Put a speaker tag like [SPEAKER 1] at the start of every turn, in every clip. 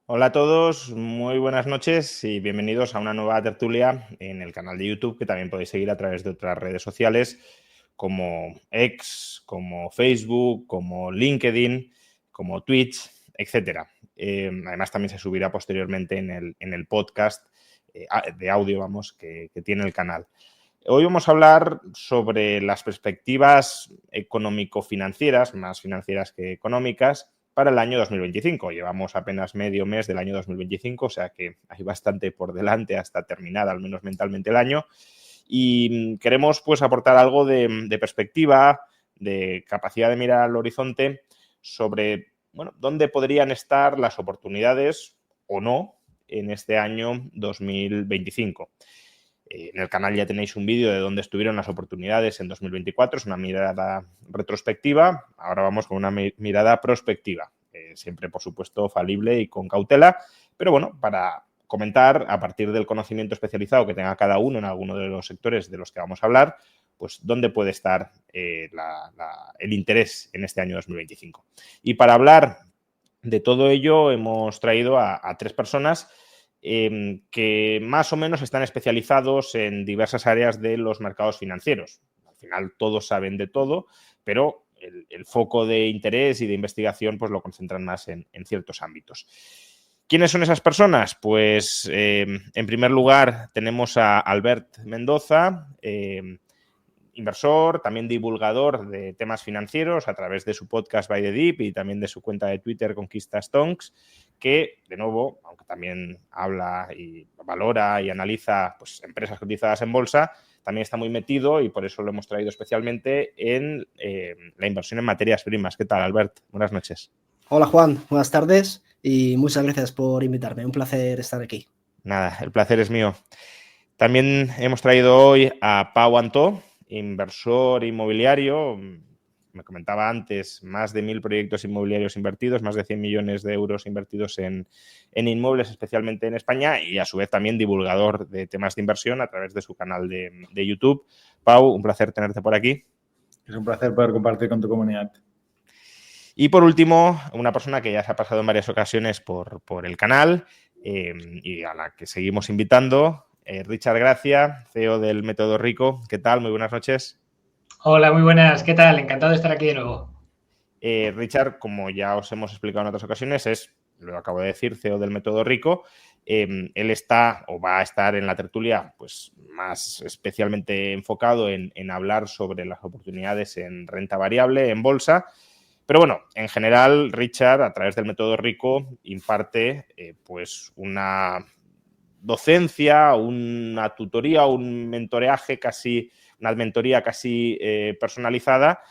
[SPEAKER 1] Hola a todos, muy buenas noches y bienvenidos a una nueva tertulia en el canal de YouTube que también podéis seguir a través de otras redes sociales como X, como Facebook, como LinkedIn, como Twitch, etcétera. Además también se subirá posteriormente en el podcast de audio, que tiene el canal. Hoy vamos a hablar sobre las perspectivas económico-financieras, más financieras que económicas, para el año 2025. Llevamos apenas medio mes del año 2025, o sea que hay bastante por delante hasta terminar, al menos mentalmente, el año. Y queremos pues aportar algo de perspectiva, de capacidad de mirar al horizonte sobre, bueno, dónde podrían estar las oportunidades o no en este año 2025. En el canal ya tenéis un vídeo de dónde estuvieron las oportunidades en 2024, es una mirada retrospectiva, ahora vamos con una mirada prospectiva, siempre por supuesto falible y con cautela, pero bueno, para comentar a partir del conocimiento especializado que tenga cada uno en alguno de los sectores de los que vamos a hablar, pues dónde puede estar el interés en este año 2025. Y para hablar de todo ello hemos traído a tres personas que más o menos están especializados en diversas áreas de los mercados financieros. Al final todos saben de todo, pero el foco de interés y de investigación pues lo concentran más en ciertos ámbitos. ¿Quiénes son esas personas? Pues en primer lugar tenemos a Albert Mendoza, inversor, también divulgador de temas financieros a través de su podcast By the Deep y también de su cuenta de Twitter Conquista Stonks, que, de nuevo, aunque también habla y valora y analiza pues, empresas cotizadas en bolsa, también está muy metido y por eso lo hemos traído especialmente en la inversión en materias primas. ¿Qué tal, Albert? Buenas noches.
[SPEAKER 2] Hola Juan, buenas tardes y muchas gracias por invitarme. Un placer estar aquí.
[SPEAKER 1] Nada, el placer es mío. También hemos traído hoy a Pau Antó, inversor inmobiliario. Me comentaba antes, más de 1.000 proyectos inmobiliarios invertidos, más de 100 millones de euros invertidos en inmuebles, especialmente en España, y a su vez también divulgador de temas de inversión a través de su canal de YouTube. Pau, un placer tenerte por aquí.
[SPEAKER 3] Es un placer poder compartir con tu comunidad.
[SPEAKER 1] Y por último, una persona que ya se ha pasado en varias ocasiones por el canal y a la que seguimos invitando, Richard Gracia, CEO del Método Rico. ¿Qué tal? Muy buenas noches.
[SPEAKER 4] Hola, muy buenas. ¿Qué tal? Encantado de estar aquí de nuevo.
[SPEAKER 1] Richard, como ya os hemos explicado en otras ocasiones, lo acabo de decir, CEO del Método Rico. Él está o va a estar en la tertulia pues, más especialmente enfocado en hablar sobre las oportunidades en renta variable, en bolsa. Pero bueno, en general, Richard, a través del Método Rico, imparte pues una docencia, una tutoría, un mentoreaje casi, una mentoría casi personalizada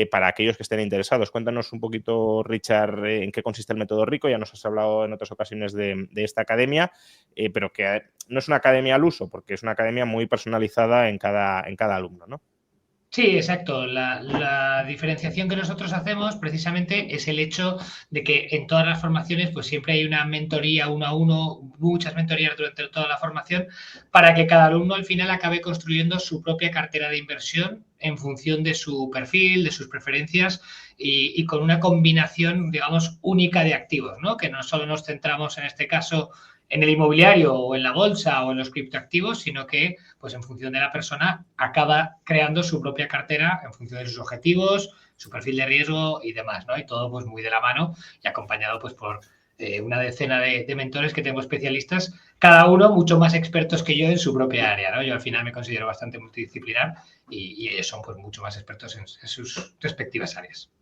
[SPEAKER 1] para aquellos que estén interesados. Cuéntanos un poquito, Richard, en qué consiste el Método Rico. Ya nos has hablado en otras ocasiones de esta academia, pero que no es una academia al uso, porque es una academia muy personalizada en cada alumno, ¿no?
[SPEAKER 4] Sí, exacto. La diferenciación que nosotros hacemos precisamente es el hecho de que en todas las formaciones pues siempre hay una mentoría uno a uno, muchas mentorías durante toda la formación, para que cada alumno al final acabe construyendo su propia cartera de inversión en función de su perfil, de sus preferencias y con una combinación, digamos, única de activos, ¿no? Que no solo nos centramos en este caso en el inmobiliario o en la bolsa o en los criptoactivos, sino que, pues en función de la persona, acaba creando su propia cartera en función de sus objetivos, su perfil de riesgo y demás, ¿no? Y todo pues muy de la mano y acompañado pues por una decena de mentores que tengo especialistas, cada uno mucho más expertos que yo en su propia área, ¿no? Yo al final me considero bastante multidisciplinar y ellos son pues mucho más expertos en sus respectivas áreas.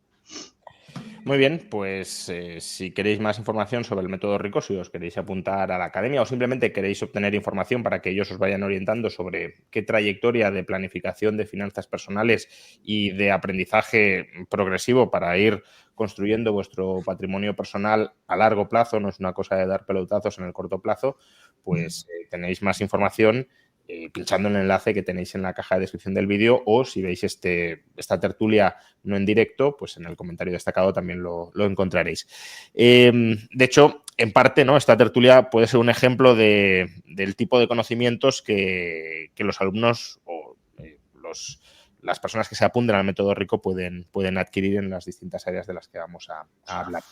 [SPEAKER 1] Muy bien, pues si queréis más información sobre el Método Rico, si os queréis apuntar a la academia o simplemente queréis obtener información para que ellos os vayan orientando sobre qué trayectoria de planificación de finanzas personales y de aprendizaje progresivo para ir construyendo vuestro patrimonio personal a largo plazo, no es una cosa de dar pelotazos en el corto plazo, pues tenéis más información pinchando en el enlace que tenéis en la caja de descripción del vídeo o si veis esta tertulia no en directo, pues en el comentario destacado también lo encontraréis. De hecho, en parte, ¿no? Esta tertulia puede ser un ejemplo del tipo de conocimientos que los alumnos o las personas que se apunten al Método Rico pueden adquirir en las distintas áreas de las que vamos a hablar.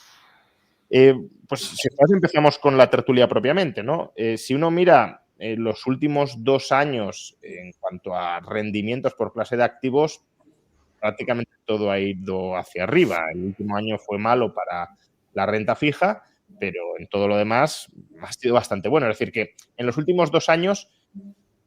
[SPEAKER 1] Pues si quieres empezamos con la tertulia propiamente, ¿no? Si uno mira los últimos 2 años en cuanto a rendimientos por clase de activos, prácticamente todo ha ido hacia arriba. El último año fue malo para la renta fija, pero en todo lo demás ha sido bastante bueno. Es decir, que en los últimos 2 años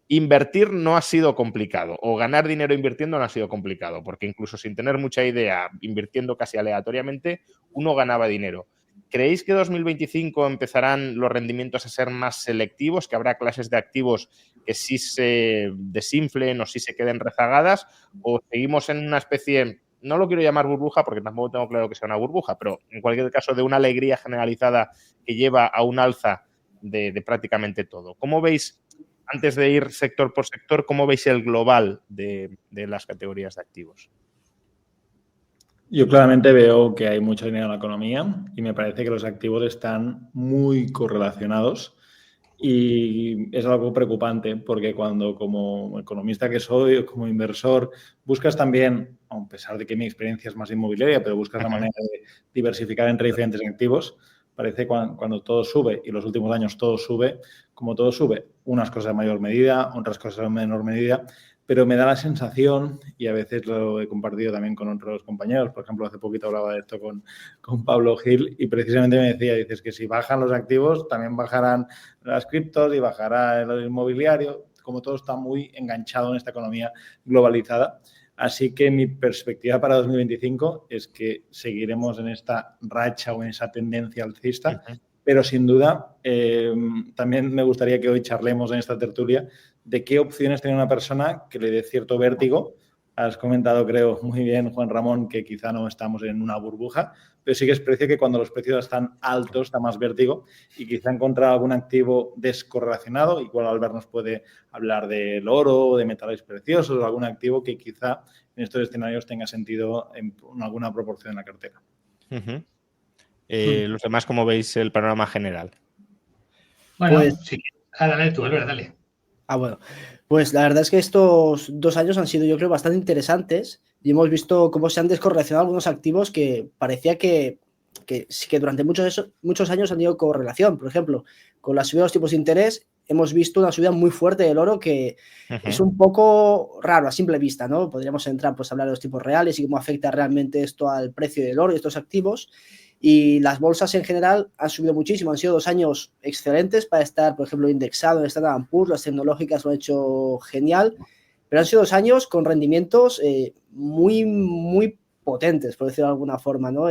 [SPEAKER 1] invertir no ha sido complicado o ganar dinero invirtiendo no ha sido complicado, porque incluso sin tener mucha idea, invirtiendo casi aleatoriamente, uno ganaba dinero. ¿Creéis que 2025 empezarán los rendimientos a ser más selectivos, que habrá clases de activos que sí se desinflen o sí se queden rezagadas, o seguimos en una especie, no lo quiero llamar burbuja porque tampoco tengo claro que sea una burbuja, pero en cualquier caso de una alegría generalizada que lleva a un alza de prácticamente todo? ¿Cómo veis, antes de ir sector por sector, cómo veis el global de las categorías de activos?
[SPEAKER 3] Yo claramente veo que hay mucho dinero en la economía y me parece que los activos están muy correlacionados y es algo preocupante porque cuando como economista que soy o como inversor buscas también, a pesar de que mi experiencia es más inmobiliaria, pero buscas la manera de diversificar entre diferentes activos, parece cuando todo sube y los últimos años todo sube, como todo sube, unas cosas en mayor medida, otras cosas en menor medida, pero me da la sensación, y a veces lo he compartido también con otros compañeros, por ejemplo, hace poquito hablaba de esto con Pablo Gil y precisamente me decía, dices que si bajan los activos, también bajarán las criptos y bajará el inmobiliario, como todo está muy enganchado en esta economía globalizada. Así que mi perspectiva para 2025 es que seguiremos en esta racha o en esa tendencia alcista, pero sin duda también me gustaría que hoy charlemos en esta tertulia de qué opciones tiene una persona que le dé cierto vértigo. Has comentado, creo, muy bien, Juan Ramón, que quizá no estamos en una burbuja, pero sí que es precio que cuando los precios están altos da más vértigo y quizá encontrar algún activo descorrelacionado, igual Albert nos puede hablar del oro, de metales preciosos, o algún activo que quizá en estos escenarios tenga sentido en alguna proporción en la cartera.
[SPEAKER 1] Los demás, ¿cómo veis el panorama general?
[SPEAKER 4] Bueno,
[SPEAKER 2] Pues,
[SPEAKER 4] sí. Dale tú, Albert, dale.
[SPEAKER 2] bueno, pues la verdad es que estos 2 años han sido, yo creo, bastante interesantes y hemos visto cómo se han descorrelacionado algunos activos que parecía que durante muchos años han tenido correlación. Por ejemplo, con la subida de los tipos de interés hemos visto una subida muy fuerte del oro que es un poco raro a simple vista, ¿no? Podríamos entrar pues, a hablar de los tipos reales y cómo afecta realmente esto al precio del oro y estos activos. Y las bolsas en general han subido muchísimo, han sido 2 años excelentes para estar, por ejemplo, indexado en Standard & Poor's, las tecnológicas lo han hecho genial, pero han sido 2 años con rendimientos muy, muy potentes, por decirlo de alguna forma, ¿no?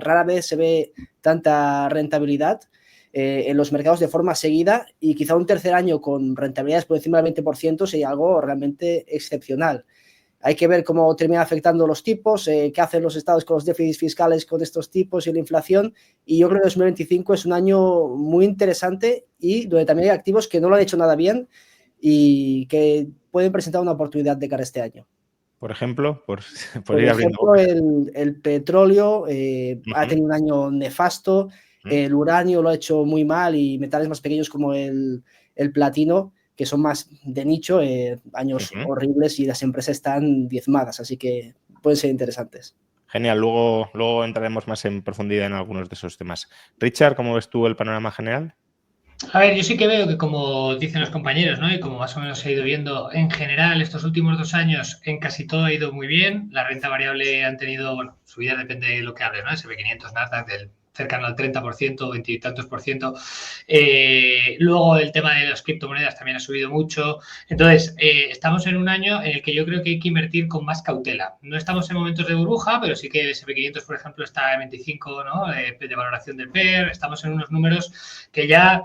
[SPEAKER 2] Rara vez se ve tanta rentabilidad en los mercados de forma seguida y quizá un tercer año con rentabilidades por encima del 20% sería algo realmente excepcional. Hay que ver cómo termina afectando los tipos, qué hacen los estados con los déficits fiscales con estos tipos y la inflación. Y yo creo que 2025 es un año muy interesante y donde también hay activos que no lo han hecho nada bien y que pueden presentar una oportunidad de cara a este año.
[SPEAKER 1] Por ejemplo, por
[SPEAKER 2] Por
[SPEAKER 1] ir abriendo.
[SPEAKER 2] ejemplo, el petróleo ha tenido un año nefasto, el uranio lo ha hecho muy mal y metales más pequeños como el platino, que son más de nicho, años horribles y las empresas están diezmadas, así que pueden ser interesantes.
[SPEAKER 1] Genial, luego entraremos más en profundidad en algunos de esos temas. Richard, ¿cómo ves tú el panorama general?
[SPEAKER 4] A ver, yo sí que veo que, como dicen los compañeros, ¿no? Y como más o menos se ha ido viendo en general estos últimos 2 años, en casi todo ha ido muy bien. La renta variable han tenido, bueno, subida depende de lo que hable, ¿no? SP500, Nasdaq, cercano al 30%, 20 y tantos por ciento. Luego el tema de las criptomonedas también ha subido mucho. Entonces, estamos en un año en el que yo creo que hay que invertir con más cautela. No estamos en momentos de burbuja, pero sí que el SP500, por ejemplo, está en 25, ¿no? De valoración del PER. Estamos en unos números que ya,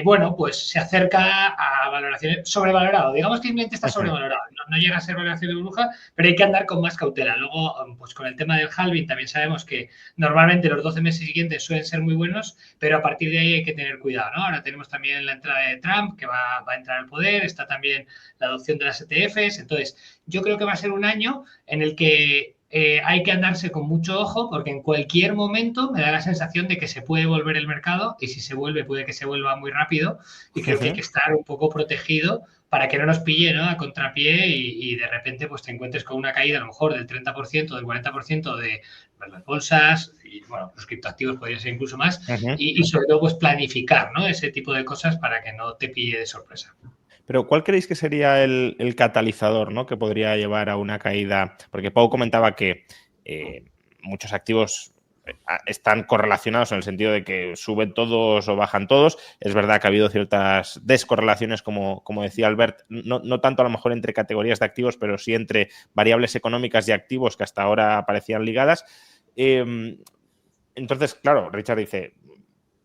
[SPEAKER 4] bueno, pues se acerca a valoraciones sobrevalorado. Digamos que el cliente está sobrevalorado. No llega a ser valoración de burbuja, pero hay que andar con más cautela. Luego, pues con el tema del halving también sabemos que normalmente los 12 meses siguientes suelen ser muy buenos, pero a partir de ahí hay que tener cuidado, ¿no? Ahora tenemos también la entrada de Trump, que va a entrar al poder, está también la adopción de las ETFs, entonces yo creo que va a ser un año en el que hay que andarse con mucho ojo porque en cualquier momento me da la sensación de que se puede volver el mercado y si se vuelve puede que se vuelva muy rápido y creo que hay que estar un poco protegido para que no nos pille, ¿no?, a contrapié y de repente pues te encuentres con una caída a lo mejor del 30%, del 40% de las bolsas y bueno, los criptoactivos podría ser incluso más y sobre todo pues planificar, ¿no?, ese tipo de cosas para que no te pille de sorpresa.
[SPEAKER 1] Pero ¿cuál creéis que sería el catalizador, ¿no?, que podría llevar a una caída? Porque Pau comentaba que muchos activos están correlacionados en el sentido de que suben todos o bajan todos. Es verdad que ha habido ciertas descorrelaciones, como decía Albert, no tanto a lo mejor entre categorías de activos, pero sí entre variables económicas y activos que hasta ahora parecían ligadas. Entonces, claro, Richard dice,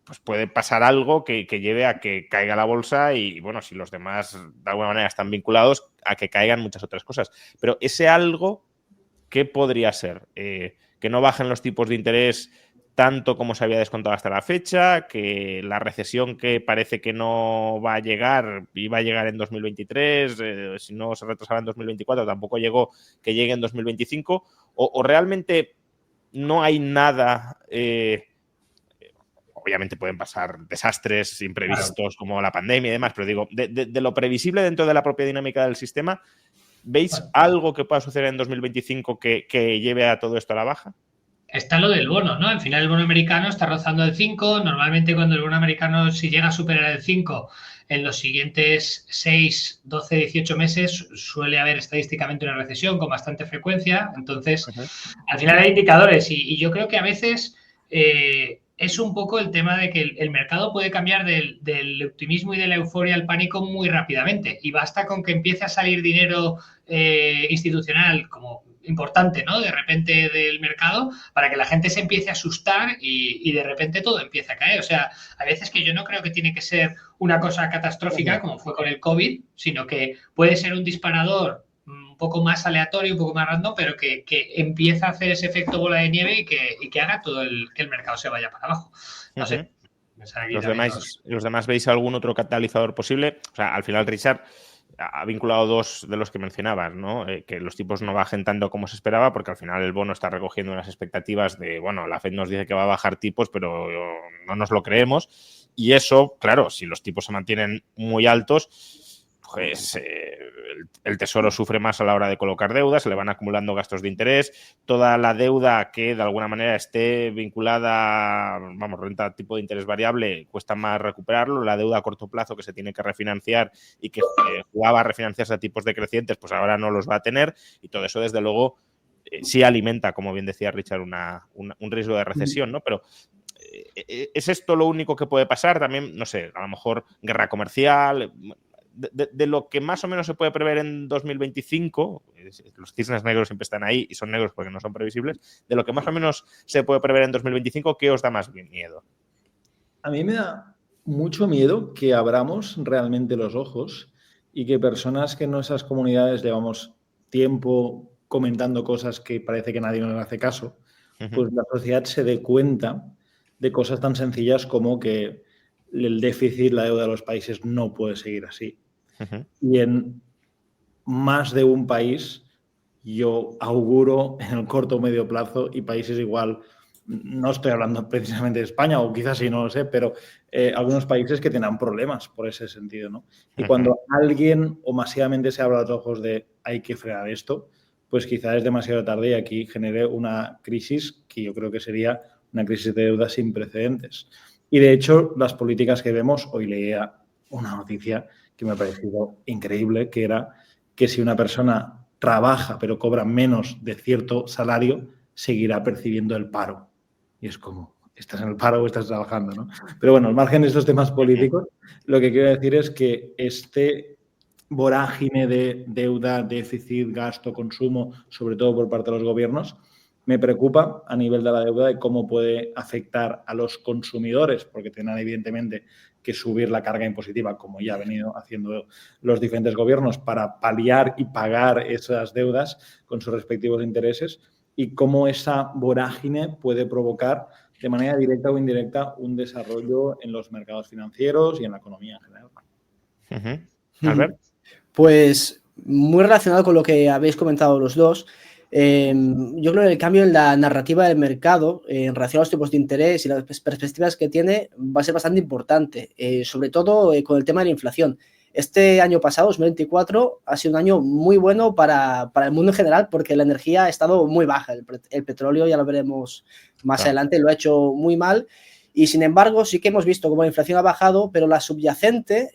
[SPEAKER 1] pues puede pasar algo que lleve a que caiga la bolsa y, bueno, si los demás de alguna manera están vinculados, a que caigan muchas otras cosas. Pero ese algo, ¿qué podría ser? Que no bajen los tipos de interés tanto como se había descontado hasta la fecha, que la recesión que parece que no va a llegar, iba a llegar en 2023, si no se retrasaba en 2024, tampoco llegó, que llegue en 2025, o realmente no hay nada... obviamente pueden pasar desastres imprevistos como la pandemia y demás, pero digo, de lo previsible dentro de la propia dinámica del sistema, ¿veis algo que pueda suceder en 2025 que lleve a todo esto a la baja?
[SPEAKER 4] Está lo del bono, ¿no? Al final el bono americano está rozando el 5. Normalmente cuando el bono americano, si llega a superar el 5 en los siguientes 6, 12, 18 meses, suele haber estadísticamente una recesión con bastante frecuencia. Entonces, al final hay indicadores y yo creo que a veces es un poco el tema de que el mercado puede cambiar del optimismo y de la euforia al pánico muy rápidamente y basta con que empiece a salir dinero institucional como importante, ¿no?, de repente del mercado para que la gente se empiece a asustar y de repente todo empieza a caer. O sea, a veces que yo no creo que tiene que ser una cosa catastrófica como fue con el COVID, sino que puede ser un disparador un poco más aleatorio, un poco más random, pero que empieza a hacer ese efecto bola de nieve y que haga que el mercado se vaya para abajo. No sé.
[SPEAKER 1] ¿Los demás veis algún otro catalizador posible? O sea, al final Richard ha vinculado dos de los que mencionabas, ¿no? Que los tipos no bajen tanto como se esperaba, porque al final el bono está recogiendo unas expectativas de, bueno, la Fed nos dice que va a bajar tipos, pero no nos lo creemos. Y eso, claro, si los tipos se mantienen muy altos, pues el Tesoro sufre más a la hora de colocar deuda, se le van acumulando gastos de interés, toda la deuda que de alguna manera esté vinculada, vamos, renta tipo de interés variable, cuesta más recuperarlo, la deuda a corto plazo que se tiene que refinanciar y que jugaba a refinanciarse a tipos decrecientes, pues ahora no los va a tener y todo eso desde luego sí alimenta, como bien decía Richard, un riesgo de recesión, ¿no? Pero ¿es esto lo único que puede pasar? También, no sé, a lo mejor guerra comercial... De lo que más o menos se puede prever en 2025, los cisnes negros siempre están ahí y son negros porque no son previsibles, de lo que más o menos se puede prever en 2025, ¿qué os da más miedo?
[SPEAKER 3] A mí me da mucho miedo que abramos realmente los ojos y que personas que en nuestras comunidades llevamos tiempo comentando cosas que parece que nadie nos hace caso, pues la sociedad se dé cuenta de cosas tan sencillas como que el déficit, la deuda de los países no puede seguir así. Y en más de un país yo auguro en el corto o medio plazo, y países igual, no estoy hablando precisamente de España, o quizás sí, no lo sé, pero algunos países que tendrán problemas por ese sentido, ¿no? Y cuando alguien o masivamente se abra los ojos de hay que frenar esto, pues quizás es demasiado tarde y aquí genere una crisis que yo creo que sería una crisis de deuda sin precedentes. Y de hecho, las políticas que vemos, hoy leía una noticia que me ha parecido increíble, que era que si una persona trabaja pero cobra menos de cierto salario, seguirá percibiendo el paro. Y es como, ¿estás en el paro o estás trabajando, no? Pero bueno, al margen de estos temas políticos, lo que quiero decir es que este vorágine de deuda, déficit, gasto, consumo, sobre todo por parte de los gobiernos, me preocupa a nivel de la deuda de cómo puede afectar a los consumidores, porque tendrán evidentemente que subir la carga impositiva, como ya han venido haciendo los diferentes gobiernos, para paliar y pagar esas deudas con sus respectivos intereses, y cómo esa vorágine puede provocar de manera directa o indirecta un desarrollo en los mercados financieros y en la economía en general.
[SPEAKER 1] Albert.
[SPEAKER 2] Pues muy relacionado con lo que habéis comentado los dos. Yo creo que el cambio en la narrativa del mercado en relación a los tipos de interés y las perspectivas que tiene va a ser bastante importante, sobre todo con el tema de la inflación. Este año pasado, 2024, ha sido un año muy bueno para el mundo en general porque la energía ha estado muy baja. El petróleo, ya lo veremos más adelante, lo ha hecho muy mal. Y sin embargo, sí que hemos visto cómo la inflación ha bajado, pero la subyacente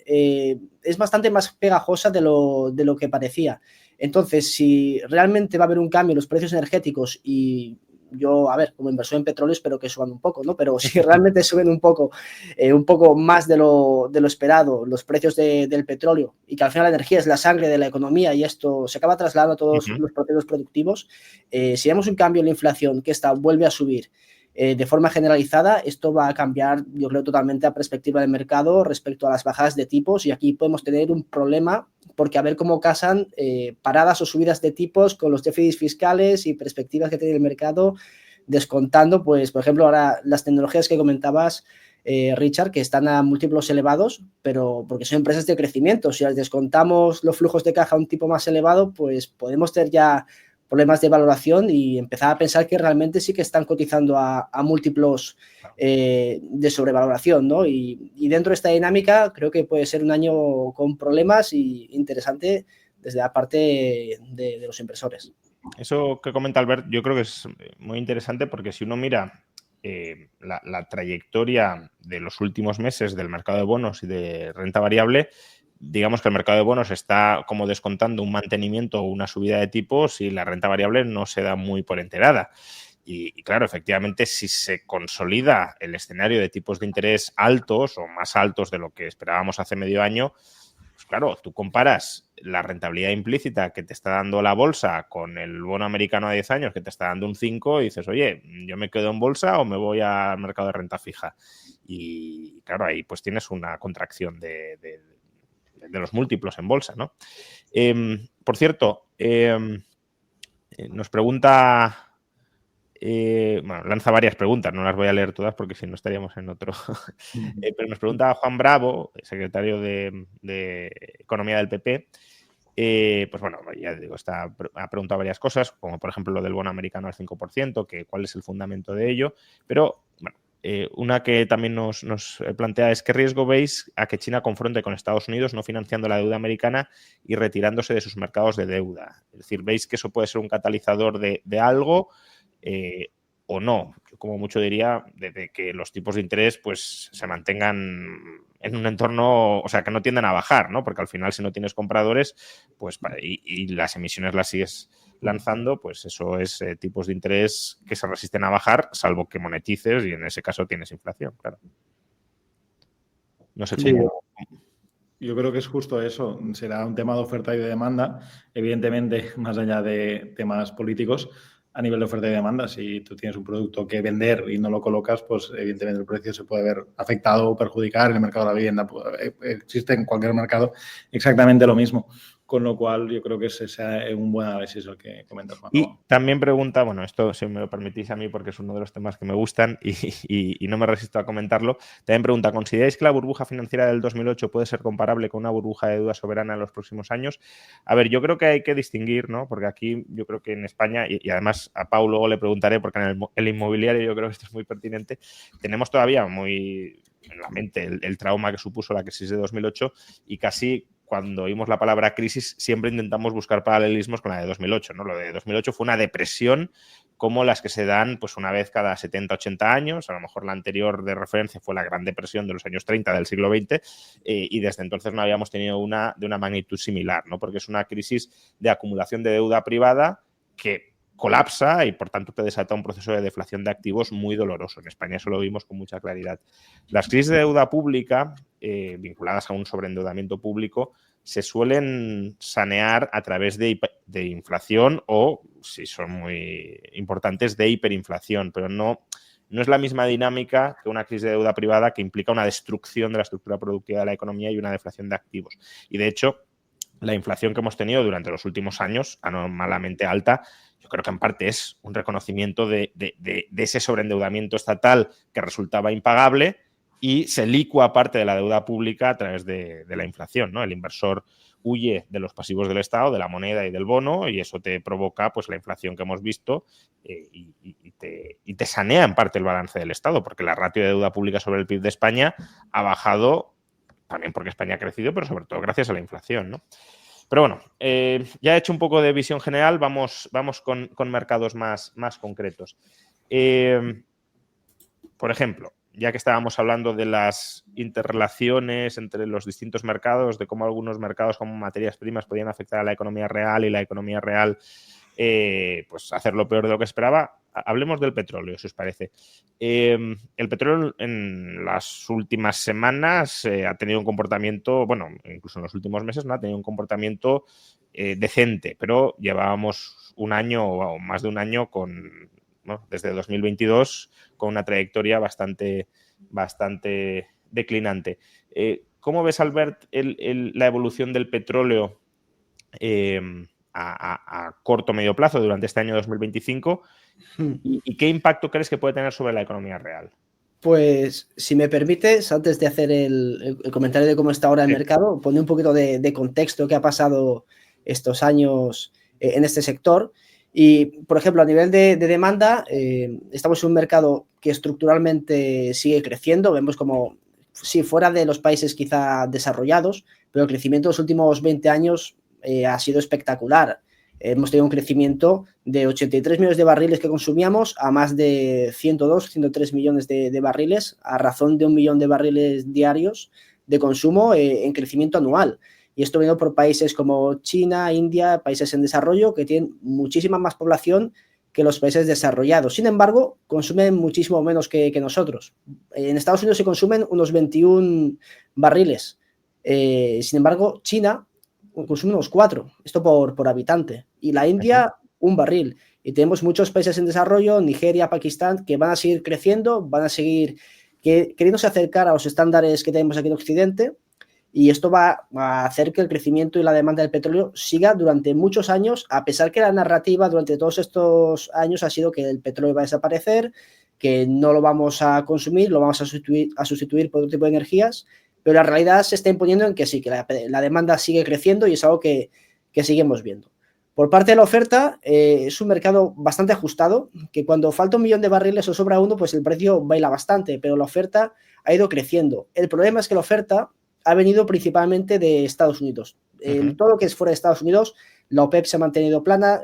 [SPEAKER 2] es bastante más pegajosa de lo que parecía. Entonces, si realmente va a haber un cambio en los precios energéticos y yo, a ver, como inversor en petróleo espero que suban un poco, ¿no? Pero si realmente suben un poco más de lo esperado los precios del petróleo y que al final la energía es la sangre de la economía y esto se acaba trasladando a todos los procesos productivos, si vemos un cambio en la inflación que esta vuelve a subir de forma generalizada, esto va a cambiar, yo creo, totalmente la perspectiva del mercado respecto a las bajadas de tipos y aquí podemos tener un problema porque a ver cómo casan paradas o subidas de tipos con los déficits fiscales y perspectivas que tiene el mercado, descontando, pues, por ejemplo, ahora las tecnologías que comentabas, Richard, que están a múltiplos elevados, pero porque son empresas de crecimiento. Si las descontamos los flujos de caja a un tipo más elevado, pues podemos tener ya problemas de valoración y empezar a pensar que realmente sí que están cotizando a múltiplos de sobrevaloración, ¿no? Y dentro de esta dinámica creo que puede ser un año con problemas y interesante desde la parte de los inversores.
[SPEAKER 1] Eso que comenta Albert yo creo que es muy interesante porque si uno mira la trayectoria de los últimos meses del mercado de bonos y de renta variable, digamos que el mercado de bonos está como descontando un mantenimiento o una subida de tipos y la renta variable no se da muy por enterada. Y claro, efectivamente, si se consolida el escenario de tipos de interés altos o más altos de lo que esperábamos hace medio año, pues claro, tú comparas la rentabilidad implícita que te está dando la bolsa con el bono americano a 10 años que te está dando un 5 y dices, oye, ¿yo me quedo en bolsa o me voy al mercado de renta fija? Y claro, ahí pues tienes una contracción de los múltiplos en bolsa, ¿no? Por cierto, nos pregunta... bueno, lanza varias preguntas, no las voy a leer todas porque si no estaríamos en otro. Pero nos pregunta Juan Bravo, secretario de Economía del PP. Pues bueno, ya digo, ha preguntado varias cosas, como por ejemplo lo del bono americano al 5%, que cuál es el fundamento de ello. Pero bueno, una que también nos plantea es qué riesgo veis a que China confronte con Estados Unidos no financiando la deuda americana y retirándose de sus mercados de deuda. Es decir, ¿veis que eso puede ser un catalizador de algo? O no. Yo como mucho diría de que los tipos de interés pues se mantengan en un entorno, o sea, que no tienden a bajar, ¿no? Porque al final si no tienes compradores pues y las emisiones las sigues lanzando, pues eso es tipos de interés que se resisten a bajar, salvo que monetices y en ese caso tienes inflación, claro. No sé cómo...
[SPEAKER 3] Yo creo que es justo eso. Será un tema de oferta y de demanda. Evidentemente, más allá de temas políticos, a nivel de oferta y demanda, si tú tienes un producto que vender y no lo colocas, pues evidentemente el precio se puede ver afectado o perjudicar. En el mercado de la vivienda existe en cualquier mercado exactamente lo mismo. Con lo cual, yo creo que ese es un buen análisis el que comentas, Juan.
[SPEAKER 1] Y también pregunta, bueno, esto si me lo permitís a mí porque es uno de los temas que me gustan y no me resisto a comentarlo. También pregunta, ¿consideráis que la burbuja financiera del 2008 puede ser comparable con una burbuja de deuda soberana en los próximos años? A ver, yo creo que hay que distinguir, ¿no? Porque aquí yo creo que en España, y además a Pau luego le preguntaré porque en el inmobiliario yo creo que esto es muy pertinente, tenemos todavía muy en la mente el trauma que supuso la crisis de 2008 y casi... Cuando oímos la palabra crisis, siempre intentamos buscar paralelismos con la de 2008, ¿no? Lo de 2008 fue una depresión como las que se dan pues una vez cada 70, 80 años. A lo mejor la anterior de referencia fue la Gran Depresión de los años 30 del siglo XX y desde entonces no habíamos tenido una de una magnitud similar, ¿no? Porque es una crisis de acumulación de deuda privada que colapsa y por tanto te desata un proceso de deflación de activos muy doloroso. En España eso lo vimos con mucha claridad. Las crisis de deuda pública vinculadas a un sobreendeudamiento público se suelen sanear a través de inflación o, si son muy importantes, de hiperinflación, pero no es la misma dinámica que una crisis de deuda privada que implica una destrucción de la estructura productiva de la economía y una deflación de activos. Y de hecho, la inflación que hemos tenido durante los últimos años, anormalmente alta, yo creo que en parte es un reconocimiento de ese sobreendeudamiento estatal que resultaba impagable y se licúa parte de la deuda pública a través de la inflación, ¿no? El inversor huye de los pasivos del Estado, de la moneda y del bono, y eso te provoca pues la inflación que hemos visto y te sanea en parte el balance del Estado, porque la ratio de deuda pública sobre el PIB de España ha bajado, también porque España ha crecido, pero sobre todo gracias a la inflación, ¿no? Pero bueno, ya he hecho un poco de visión general, vamos con mercados más concretos. Por ejemplo, ya que estábamos hablando de las interrelaciones entre los distintos mercados, de cómo algunos mercados como materias primas podían afectar a la economía real y la economía real pues hacerlo peor de lo que esperaba, hablemos del petróleo, si os parece. El petróleo en las últimas semanas ha tenido un comportamiento, bueno, incluso en los últimos meses, ¿no? Ha tenido un comportamiento decente, pero llevábamos un año o más de un año ¿no? Desde 2022 con una trayectoria bastante declinante. ¿Cómo ves, Albert, la evolución del petróleo a corto o medio plazo durante este año 2025? ¿Y qué impacto crees que puede tener sobre la economía real?
[SPEAKER 2] Pues, si me permites, antes de hacer el comentario de cómo está ahora el mercado, poner un poquito de contexto que ha pasado estos años en este sector. Y, por ejemplo, a nivel de demanda, estamos en un mercado que estructuralmente sigue creciendo. Vemos como, sí, fuera de los países quizá desarrollados, pero el crecimiento de los últimos 20 años ha sido espectacular. Hemos tenido un crecimiento de 83 millones de barriles que consumíamos a más de 102, 103 millones de barriles, a razón de 1 millón de barriles diarios de consumo en crecimiento anual. Y esto viene por países como China, India, países en desarrollo que tienen muchísima más población que los países desarrollados. Sin embargo, consumen muchísimo menos que nosotros. En Estados Unidos se consumen unos 21 barriles. Sin embargo, China consume unos 4, esto por habitante. Y la India, 1 barril. Y tenemos muchos países en desarrollo, Nigeria, Pakistán, que van a seguir creciendo, van a seguir queriéndose acercar a los estándares que tenemos aquí en Occidente. Y esto va a hacer que el crecimiento y la demanda del petróleo siga durante muchos años, a pesar que la narrativa durante todos estos años ha sido que el petróleo va a desaparecer, que no lo vamos a consumir, lo vamos a sustituir por otro tipo de energías, pero la realidad se está imponiendo en que sí, que la demanda sigue creciendo y es algo que seguimos viendo. Por parte de la oferta, es un mercado bastante ajustado, que cuando falta 1 millón de barriles o sobra uno, pues el precio baila bastante, pero la oferta ha ido creciendo. El problema es que la oferta ha venido principalmente de Estados Unidos. Todo lo que es fuera de Estados Unidos, la OPEP se ha mantenido plana.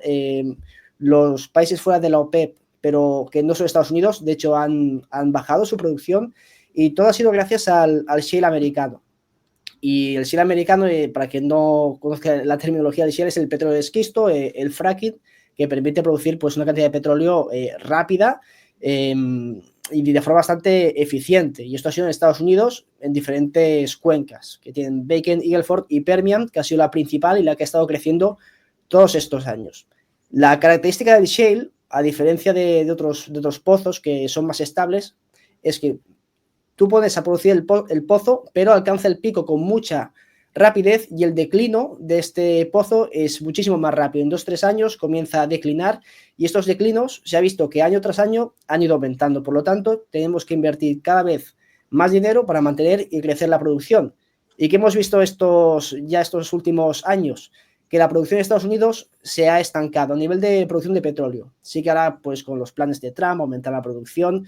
[SPEAKER 2] Los países fuera de la OPEP, pero que no son Estados Unidos, de hecho han bajado su producción y todo ha sido gracias al shale americano. Y el shale americano, para quien no conozca la terminología del shale, es el petróleo de esquisto, el fracking, que permite producir pues, una cantidad de petróleo rápida y de forma bastante eficiente. Y esto ha sido en Estados Unidos en diferentes cuencas, que tienen Bakken, Eagle Ford y Permian, que ha sido la principal y la que ha estado creciendo todos estos años. La característica del shale, a diferencia de otros pozos que son más estables, es que tú pones a producir el pozo, pero alcanza el pico con mucha rapidez y el declino de este pozo es muchísimo más rápido. En 2-3 años comienza a declinar y estos declinos se ha visto que año tras año han ido aumentando. Por lo tanto, tenemos que invertir cada vez más dinero para mantener y crecer la producción. ¿Y qué hemos visto estos últimos años? Que la producción de Estados Unidos se ha estancado a nivel de producción de petróleo. Sí que ahora, pues con los planes de Trump, aumentar la producción,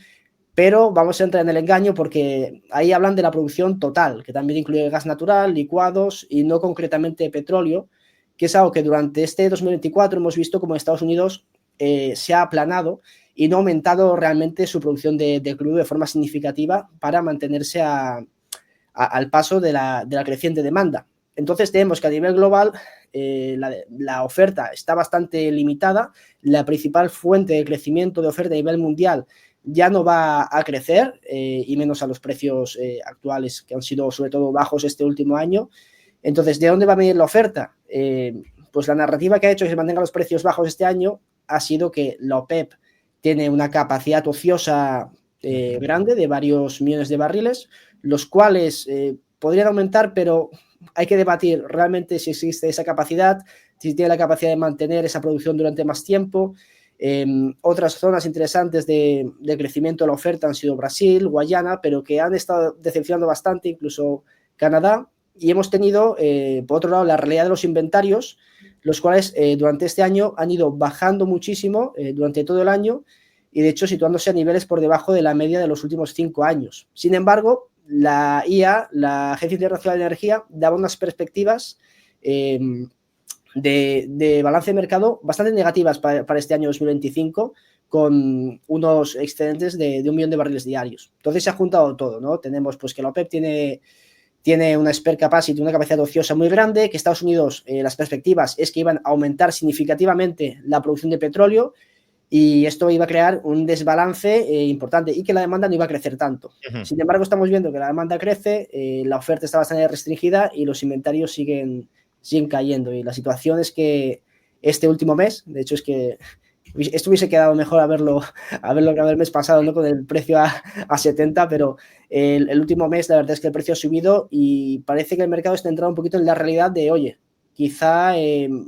[SPEAKER 2] pero vamos a entrar en el engaño porque ahí hablan de la producción total, que también incluye gas natural, licuados y no concretamente petróleo, que es algo que durante este 2024 hemos visto como Estados Unidos se ha aplanado y no ha aumentado realmente su producción de crudo de forma significativa para mantenerse al paso de la creciente demanda. Entonces tenemos que a nivel global la oferta está bastante limitada, la principal fuente de crecimiento de oferta a nivel mundial ya no va a crecer y menos a los precios actuales que han sido sobre todo bajos este último año. Entonces, ¿de dónde va a venir la oferta? Pues la narrativa que ha hecho que se mantengan los precios bajos este año ha sido que la OPEP tiene una capacidad ociosa grande de varios millones de barriles, los cuales podrían aumentar, pero hay que debatir realmente si existe esa capacidad, si tiene la capacidad de mantener esa producción durante más tiempo. Otras zonas interesantes de crecimiento de la oferta han sido Brasil, Guayana, pero que han estado decepcionando bastante, incluso Canadá, y hemos tenido, por otro lado, la realidad de los inventarios, los cuales durante este año han ido bajando muchísimo durante todo el año y, de hecho, situándose a niveles por debajo de la media de los últimos 5 años. Sin embargo, la IA, la Agencia Internacional de Energía, daba unas perspectivas de balance de mercado bastante negativas para este año 2025, con unos excedentes de 1 millón de barriles diarios. Entonces se ha juntado todo, ¿no? Tenemos pues que la OPEP tiene una spare capacity, una capacidad ociosa muy grande, que Estados Unidos, las perspectivas es que iban a aumentar significativamente la producción de petróleo y esto iba a crear un desbalance importante y que la demanda no iba a crecer tanto. Sin embargo, estamos viendo que la demanda crece, la oferta está bastante restringida y los inventarios siguen cayendo. Y la situación es que este último mes, de hecho es que esto hubiese quedado mejor haberlo grabado el mes pasado, ¿no? Con el precio a 70, pero el último mes la verdad es que el precio ha subido y parece que el mercado está entrando un poquito en la realidad de, oye, quizá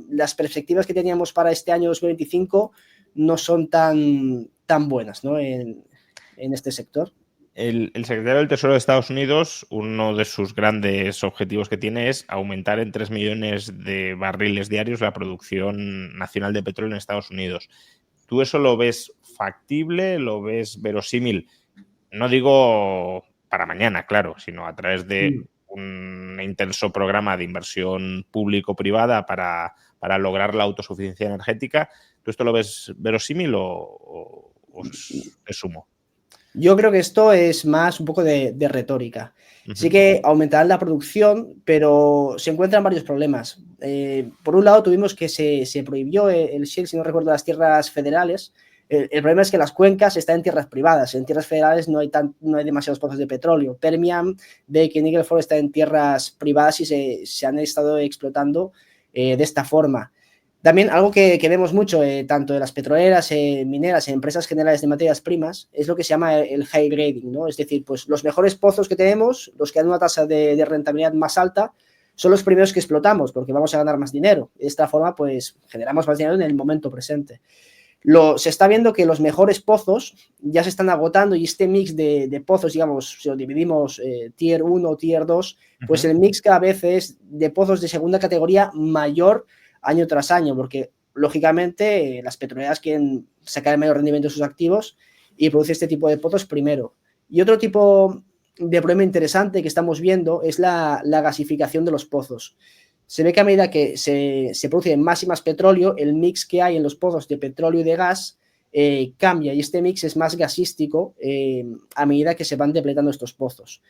[SPEAKER 2] las perspectivas que teníamos para este año 2025 no son tan buenas, ¿no? en este sector.
[SPEAKER 1] El secretario del Tesoro de Estados Unidos, uno de sus grandes objetivos que tiene es aumentar en 3 millones de barriles diarios la producción nacional de petróleo en Estados Unidos. ¿Tú eso lo ves factible? ¿Lo ves verosímil? No digo para mañana, claro, sino a través de un intenso programa de inversión público-privada para lograr la autosuficiencia energética. ¿Tú esto lo ves verosímil o es humo?
[SPEAKER 2] Yo creo que esto es más un poco de retórica. Sí que aumentarán la producción, pero se encuentran varios problemas. Por un lado, tuvimos que se prohibió el shale, si no recuerdo, las tierras federales. El problema es que las cuencas están en tierras privadas. En tierras federales no hay demasiados pozos de petróleo. Permian, Bakken, Eagle Ford están en tierras privadas y se han estado explotando de esta forma. También algo que vemos mucho, tanto en las petroleras, mineras, en empresas generales de materias primas, es lo que se llama el high grading, ¿no? Es decir, pues los mejores pozos que tenemos, los que dan una tasa de rentabilidad más alta, son los primeros que explotamos porque vamos a ganar más dinero. De esta forma, pues generamos más dinero en el momento presente. Se está viendo que los mejores pozos ya se están agotando y este mix de pozos, digamos, si lo dividimos tier 1 o tier 2, pues el mix cada vez es de pozos de segunda categoría mayor año tras año, porque lógicamente las petroleras quieren sacar el mayor rendimiento de sus activos y producir este tipo de pozos primero. Y otro tipo de problema interesante que estamos viendo es la gasificación de los pozos. Se ve que a medida que se produce más y más petróleo, el mix que hay en los pozos de petróleo y de gas cambia y este mix es más gasístico a medida que se van depletando estos pozos.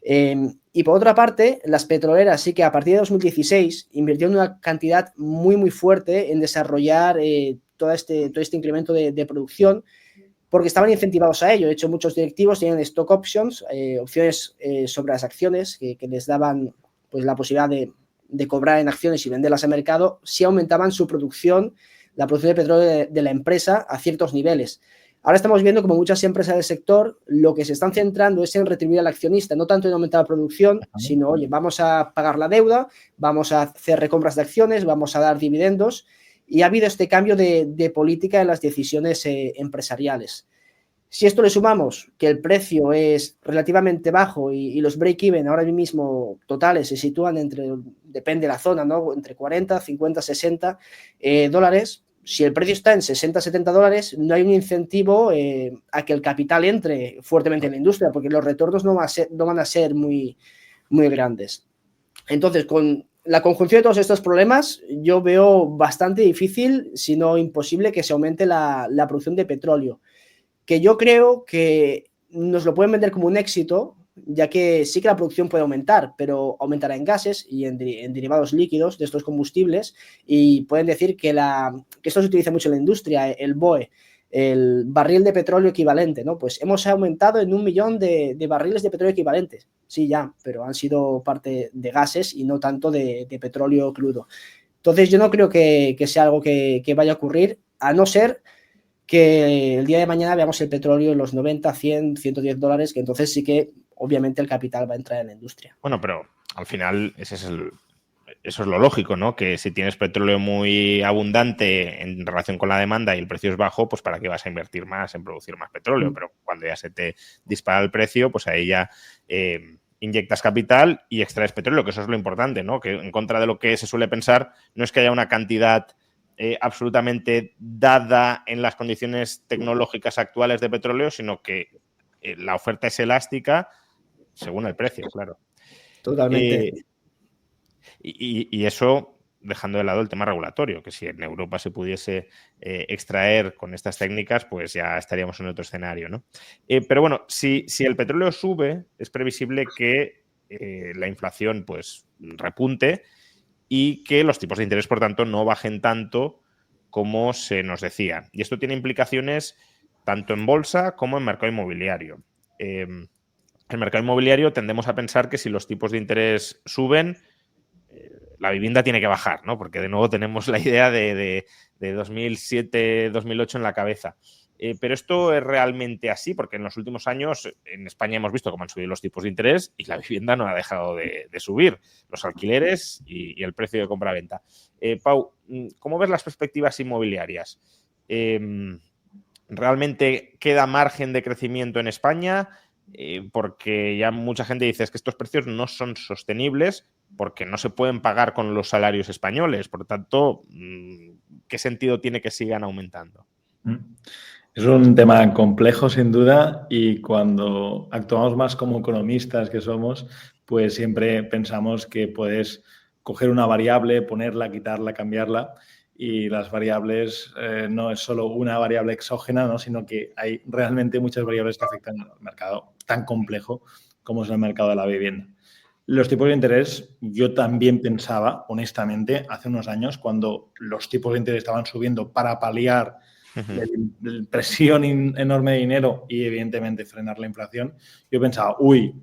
[SPEAKER 2] Y por otra parte, las petroleras sí que a partir de 2016 invirtieron una cantidad muy, muy fuerte en desarrollar todo este incremento de producción porque estaban incentivados a ello. De hecho, muchos directivos tenían stock options, opciones sobre las acciones que les daban pues, la posibilidad de cobrar en acciones y venderlas al mercado si aumentaban su producción, la producción de petróleo de la empresa a ciertos niveles. Ahora estamos viendo como muchas empresas del sector lo que se están centrando es en retribuir al accionista, no tanto en aumentar la producción, sino, oye, vamos a pagar la deuda, vamos a hacer recompras de acciones, vamos a dar dividendos y ha habido este cambio de política en las decisiones empresariales. Si esto le sumamos que el precio es relativamente bajo y los break-even ahora mismo totales se sitúan depende de la zona, ¿no? Entre 40, 50, 60 dólares. Si el precio está en 60, 70 dólares, no hay un incentivo a que el capital entre fuertemente en la industria, porque los retornos no van a ser muy, muy grandes. Entonces, con la conjunción de todos estos problemas, yo veo bastante difícil, si no imposible, que se aumente la producción de petróleo, que yo creo que nos lo pueden vender como un éxito, ya que sí que la producción puede aumentar, pero aumentará en gases y en derivados líquidos de estos combustibles y pueden decir que esto se utiliza mucho en la industria, el BOE, el barril de petróleo equivalente, ¿no? Pues hemos aumentado en 1 millón de barriles de petróleo equivalentes. Sí, ya, pero han sido parte de gases y no tanto de petróleo crudo. Entonces yo no creo que sea algo que vaya a ocurrir, a no ser que el día de mañana veamos el petróleo en los 90, 100, 110 dólares, que entonces sí que obviamente el capital va a entrar en la industria.
[SPEAKER 1] Bueno, pero al final eso es lo lógico, ¿no? Que si tienes petróleo muy abundante en relación con la demanda y el precio es bajo, pues ¿para qué vas a invertir más en producir más petróleo? Pero cuando ya se te dispara el precio, pues ahí ya inyectas capital y extraes petróleo, que eso es lo importante, ¿no? Que en contra de lo que se suele pensar, no es que haya una cantidad absolutamente dada en las condiciones tecnológicas actuales de petróleo, sino que la oferta es elástica según el precio, claro.
[SPEAKER 2] Totalmente.
[SPEAKER 1] Y eso dejando de lado el tema regulatorio, que si en Europa se pudiese extraer con estas técnicas, pues ya estaríamos en otro escenario, ¿no? Pero bueno, si el petróleo sube, es previsible que la inflación pues repunte y que los tipos de interés, por tanto, no bajen tanto como se nos decía. Y esto tiene implicaciones tanto en bolsa como en mercado inmobiliario. El mercado inmobiliario tendemos a pensar que si los tipos de interés suben, la vivienda tiene que bajar, ¿no? Porque de nuevo tenemos la idea de 2007, 2008 en la cabeza. Pero esto es realmente así, porque en los últimos años en España hemos visto cómo han subido los tipos de interés y la vivienda no ha dejado de subir, los alquileres y el precio de compra-venta. Pau, ¿cómo ves las perspectivas inmobiliarias? ¿Realmente queda margen de crecimiento en España? Porque ya mucha gente dice que estos precios no son sostenibles porque no se pueden pagar con los salarios españoles. Por tanto, ¿qué sentido tiene que sigan aumentando?
[SPEAKER 3] Es un tema complejo, sin duda, y cuando actuamos más como economistas que somos, pues siempre pensamos que puedes coger una variable, ponerla, quitarla, cambiarla, y las variables no es solo una variable exógena, ¿no? Sino que hay realmente muchas variables que afectan al mercado tan complejo como es el mercado de la vivienda. Los tipos de interés, yo también pensaba, honestamente, hace unos años, cuando los tipos de interés estaban subiendo para paliar la presión enorme de dinero y, evidentemente, frenar la inflación, yo pensaba,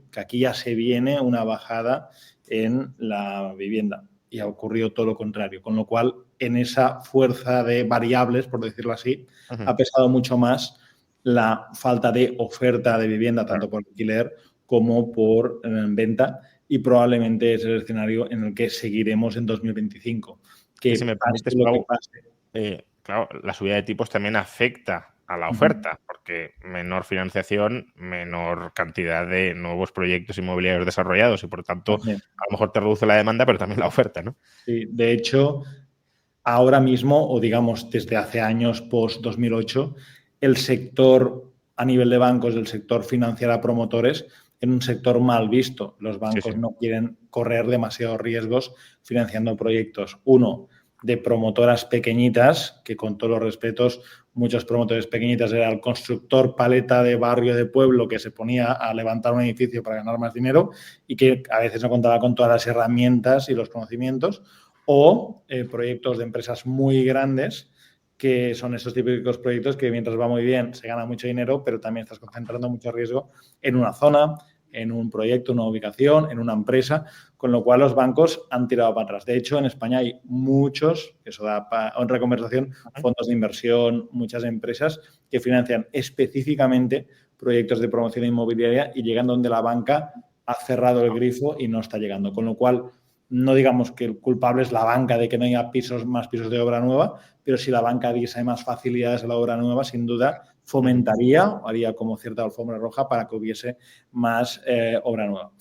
[SPEAKER 3] que aquí ya se viene una bajada en la vivienda. Y ha ocurrido todo lo contrario. Con lo cual, en esa fuerza de variables, por decirlo así, ha pesado mucho más la falta de oferta de vivienda, tanto por alquiler como por venta, y probablemente es el escenario en el que seguiremos en 2025. Que
[SPEAKER 1] si me permites,
[SPEAKER 3] pase lo
[SPEAKER 1] Pau,
[SPEAKER 3] que pase.
[SPEAKER 1] Claro, la subida de tipos también afecta a la oferta, porque menor financiación, menor cantidad de nuevos proyectos inmobiliarios desarrollados y, por tanto, a lo mejor te reduce la demanda, pero también la oferta, ¿no?
[SPEAKER 3] Sí, de hecho, ahora mismo, o digamos desde hace años post-2008, el sector a nivel de bancos, el sector financiero a promotores, en un sector mal visto. Los bancos no quieren correr demasiados riesgos financiando proyectos. Uno, de promotoras pequeñitas, que con todos los respetos, muchos promotores pequeñitas era el constructor paleta de barrio, de pueblo, que se ponía a levantar un edificio para ganar más dinero y que a veces no contaba con todas las herramientas y los conocimientos, o proyectos de empresas muy grandes, que son esos típicos proyectos que mientras va muy bien se gana mucho dinero, pero también estás concentrando mucho riesgo en una zona, en un proyecto, una ubicación, en una empresa, con lo cual los bancos han tirado para atrás. De hecho, en España hay muchos, eso da para otra conversación, fondos de inversión, muchas empresas que financian específicamente proyectos de promoción inmobiliaria y llegan donde la banca ha cerrado el grifo y no está llegando. Con lo cual, no digamos que el culpable es la banca de que no haya más pisos de obra nueva, pero si la banca diese más facilidades a la obra nueva, sin duda fomentaría, haría como cierta alfombra roja para que hubiese más obra nueva.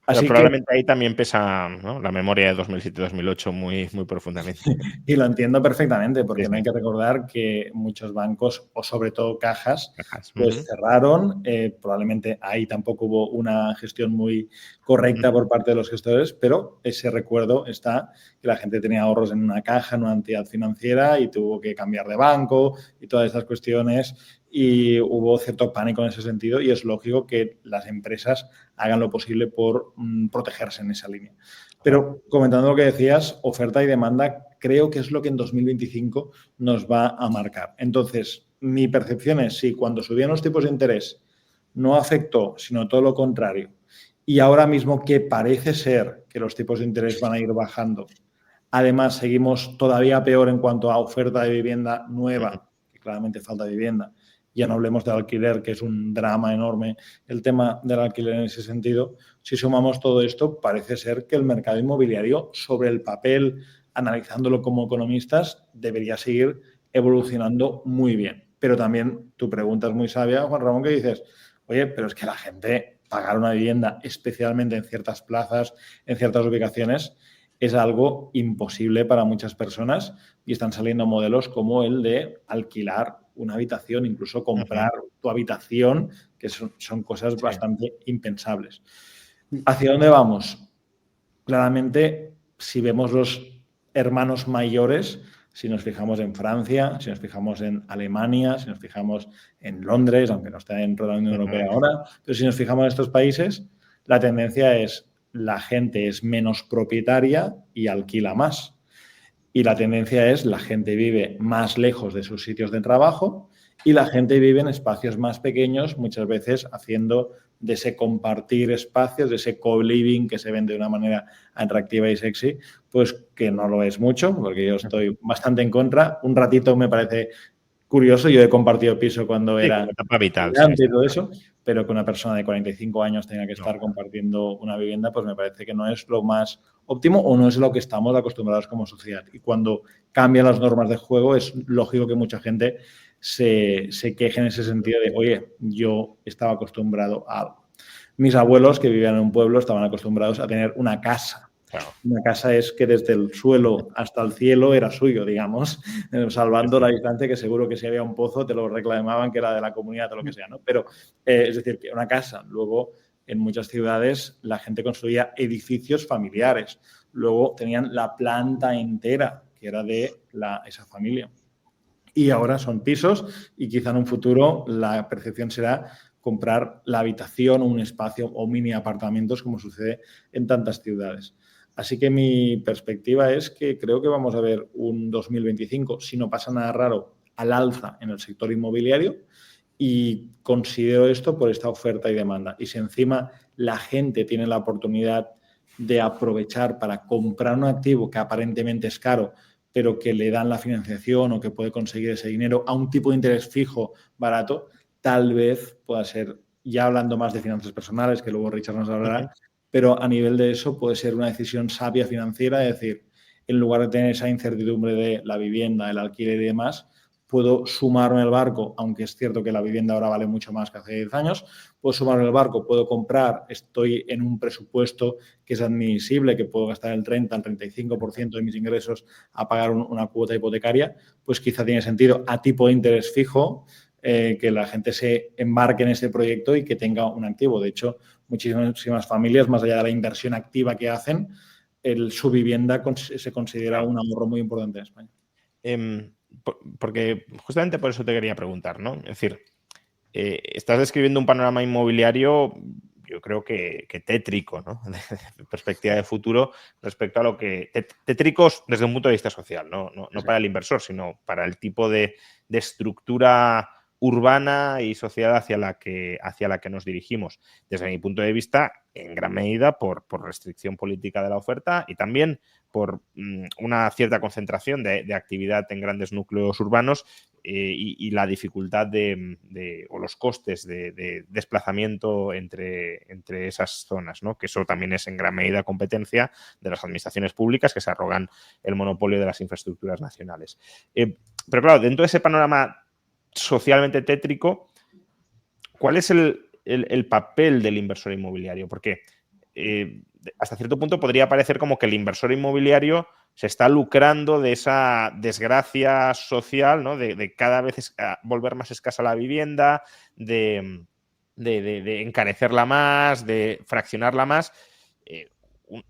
[SPEAKER 1] Así pero probablemente ahí también pesa, ¿no?, la memoria de 2007-2008 muy, muy profundamente.
[SPEAKER 3] Y lo entiendo perfectamente, porque no hay que recordar que muchos bancos, o sobre todo cajas, pues cerraron. Probablemente ahí tampoco hubo una gestión muy correcta por parte de los gestores, pero ese recuerdo está, que la gente tenía ahorros en una caja, en una entidad financiera, y tuvo que cambiar de banco y todas estas cuestiones. Y hubo cierto pánico en ese sentido y es lógico que las empresas hagan lo posible por protegerse en esa línea. Pero comentando lo que decías, oferta y demanda creo que es lo que en 2025 nos va a marcar. Entonces, mi percepción es si cuando subían los tipos de interés no afectó, sino todo lo contrario, y ahora mismo que parece ser que los tipos de interés van a ir bajando, además seguimos todavía peor en cuanto a oferta de vivienda nueva, que claramente falta vivienda. Ya no hablemos del alquiler, que es un drama enorme el tema del alquiler en ese sentido. Si sumamos todo esto, parece ser que el mercado inmobiliario, sobre el papel, analizándolo como economistas, debería seguir evolucionando muy bien. Pero también tu pregunta es muy sabia, Juan Ramón, que dices, oye, pero es que la gente pagar una vivienda, especialmente en ciertas plazas, en ciertas ubicaciones, es algo imposible para muchas personas y están saliendo modelos como el de alquilar una habitación, incluso comprar tu habitación, que son cosas bastante impensables. ¿Hacia dónde vamos? Claramente, si vemos los hermanos mayores, si nos fijamos en Francia, si nos fijamos en Alemania, si nos fijamos en Londres, aunque no está dentro de la Unión Europea ahora, pero si nos fijamos en estos países, la tendencia es la gente es menos propietaria y alquila más. Y la tendencia es la gente vive más lejos de sus sitios de trabajo y la gente vive en espacios más pequeños, muchas veces haciendo de ese compartir espacios, de ese co-living que se vende de una manera atractiva y sexy, pues que no lo es mucho, porque yo estoy bastante en contra. Un ratito me parece curioso, yo he compartido piso cuando era
[SPEAKER 1] vital,
[SPEAKER 3] y todo eso, pero que una persona de 45 años tenga que estar compartiendo una vivienda, pues me parece que no es lo más óptimo o no es lo que estamos acostumbrados como sociedad. Y cuando cambian las normas de juego, es lógico que mucha gente se queje en ese sentido de, oye, yo estaba acostumbrado a algo. Mis abuelos, que vivían en un pueblo, estaban acostumbrados a tener una casa. Claro. Una casa es que desde el suelo hasta el cielo era suyo, digamos, salvando la distancia, que seguro que si había un pozo te lo reclamaban que era de la comunidad o lo que sea, ¿no? Pero es decir, que una casa. Luego, en muchas ciudades, la gente construía edificios familiares. Luego tenían la planta entera, que era de esa familia. Y ahora son pisos y quizá en un futuro la percepción será comprar la habitación o un espacio o mini apartamentos como sucede en tantas ciudades. Así que mi perspectiva es que creo que vamos a ver un 2025, si no pasa nada raro, al alza en el sector inmobiliario y considero esto por esta oferta y demanda. Y si encima la gente tiene la oportunidad de aprovechar para comprar un activo que aparentemente es caro, pero que le dan la financiación o que puede conseguir ese dinero a un tipo de interés fijo barato, tal vez pueda ser, ya hablando más de finanzas personales, que luego Richard nos hablará, pero a nivel de eso puede ser una decisión sabia financiera, es decir, en lugar de tener esa incertidumbre de la vivienda, el alquiler y demás, puedo sumarme al barco, aunque es cierto que la vivienda ahora vale mucho más que hace 10 años, puedo sumarme al barco, puedo comprar, estoy en un presupuesto que es admisible, que puedo gastar el 30 al 35% de mis ingresos a pagar una cuota hipotecaria, pues quizá tiene sentido a tipo de interés fijo que la gente se embarque en ese proyecto y que tenga un activo. De hecho, muchísimas familias, más allá de la inversión activa que hacen, su vivienda se considera un ahorro muy importante en España.
[SPEAKER 1] Porque justamente por eso te quería preguntar, ¿no? Es decir, estás describiendo un panorama inmobiliario, yo creo que tétrico, ¿no? De perspectiva de futuro respecto a lo que... Tétricos desde un punto de vista social, no para el inversor, sino para el tipo de estructura urbana y sociedad hacia la que nos dirigimos. Desde mi punto de vista, en gran medida por restricción política de la oferta y también por una cierta concentración de actividad en grandes núcleos urbanos y la dificultad o los costes de desplazamiento entre esas zonas, ¿no? Que eso también es en gran medida competencia de las administraciones públicas que se arrogan el monopolio de las infraestructuras nacionales. Pero claro, dentro de ese panorama socialmente tétrico, ¿cuál es el papel del inversor inmobiliario? Porque hasta cierto punto podría parecer como que el inversor inmobiliario se está lucrando de esa desgracia social, ¿no? De cada vez volver más escasa la vivienda, de encarecerla más, de fraccionarla más.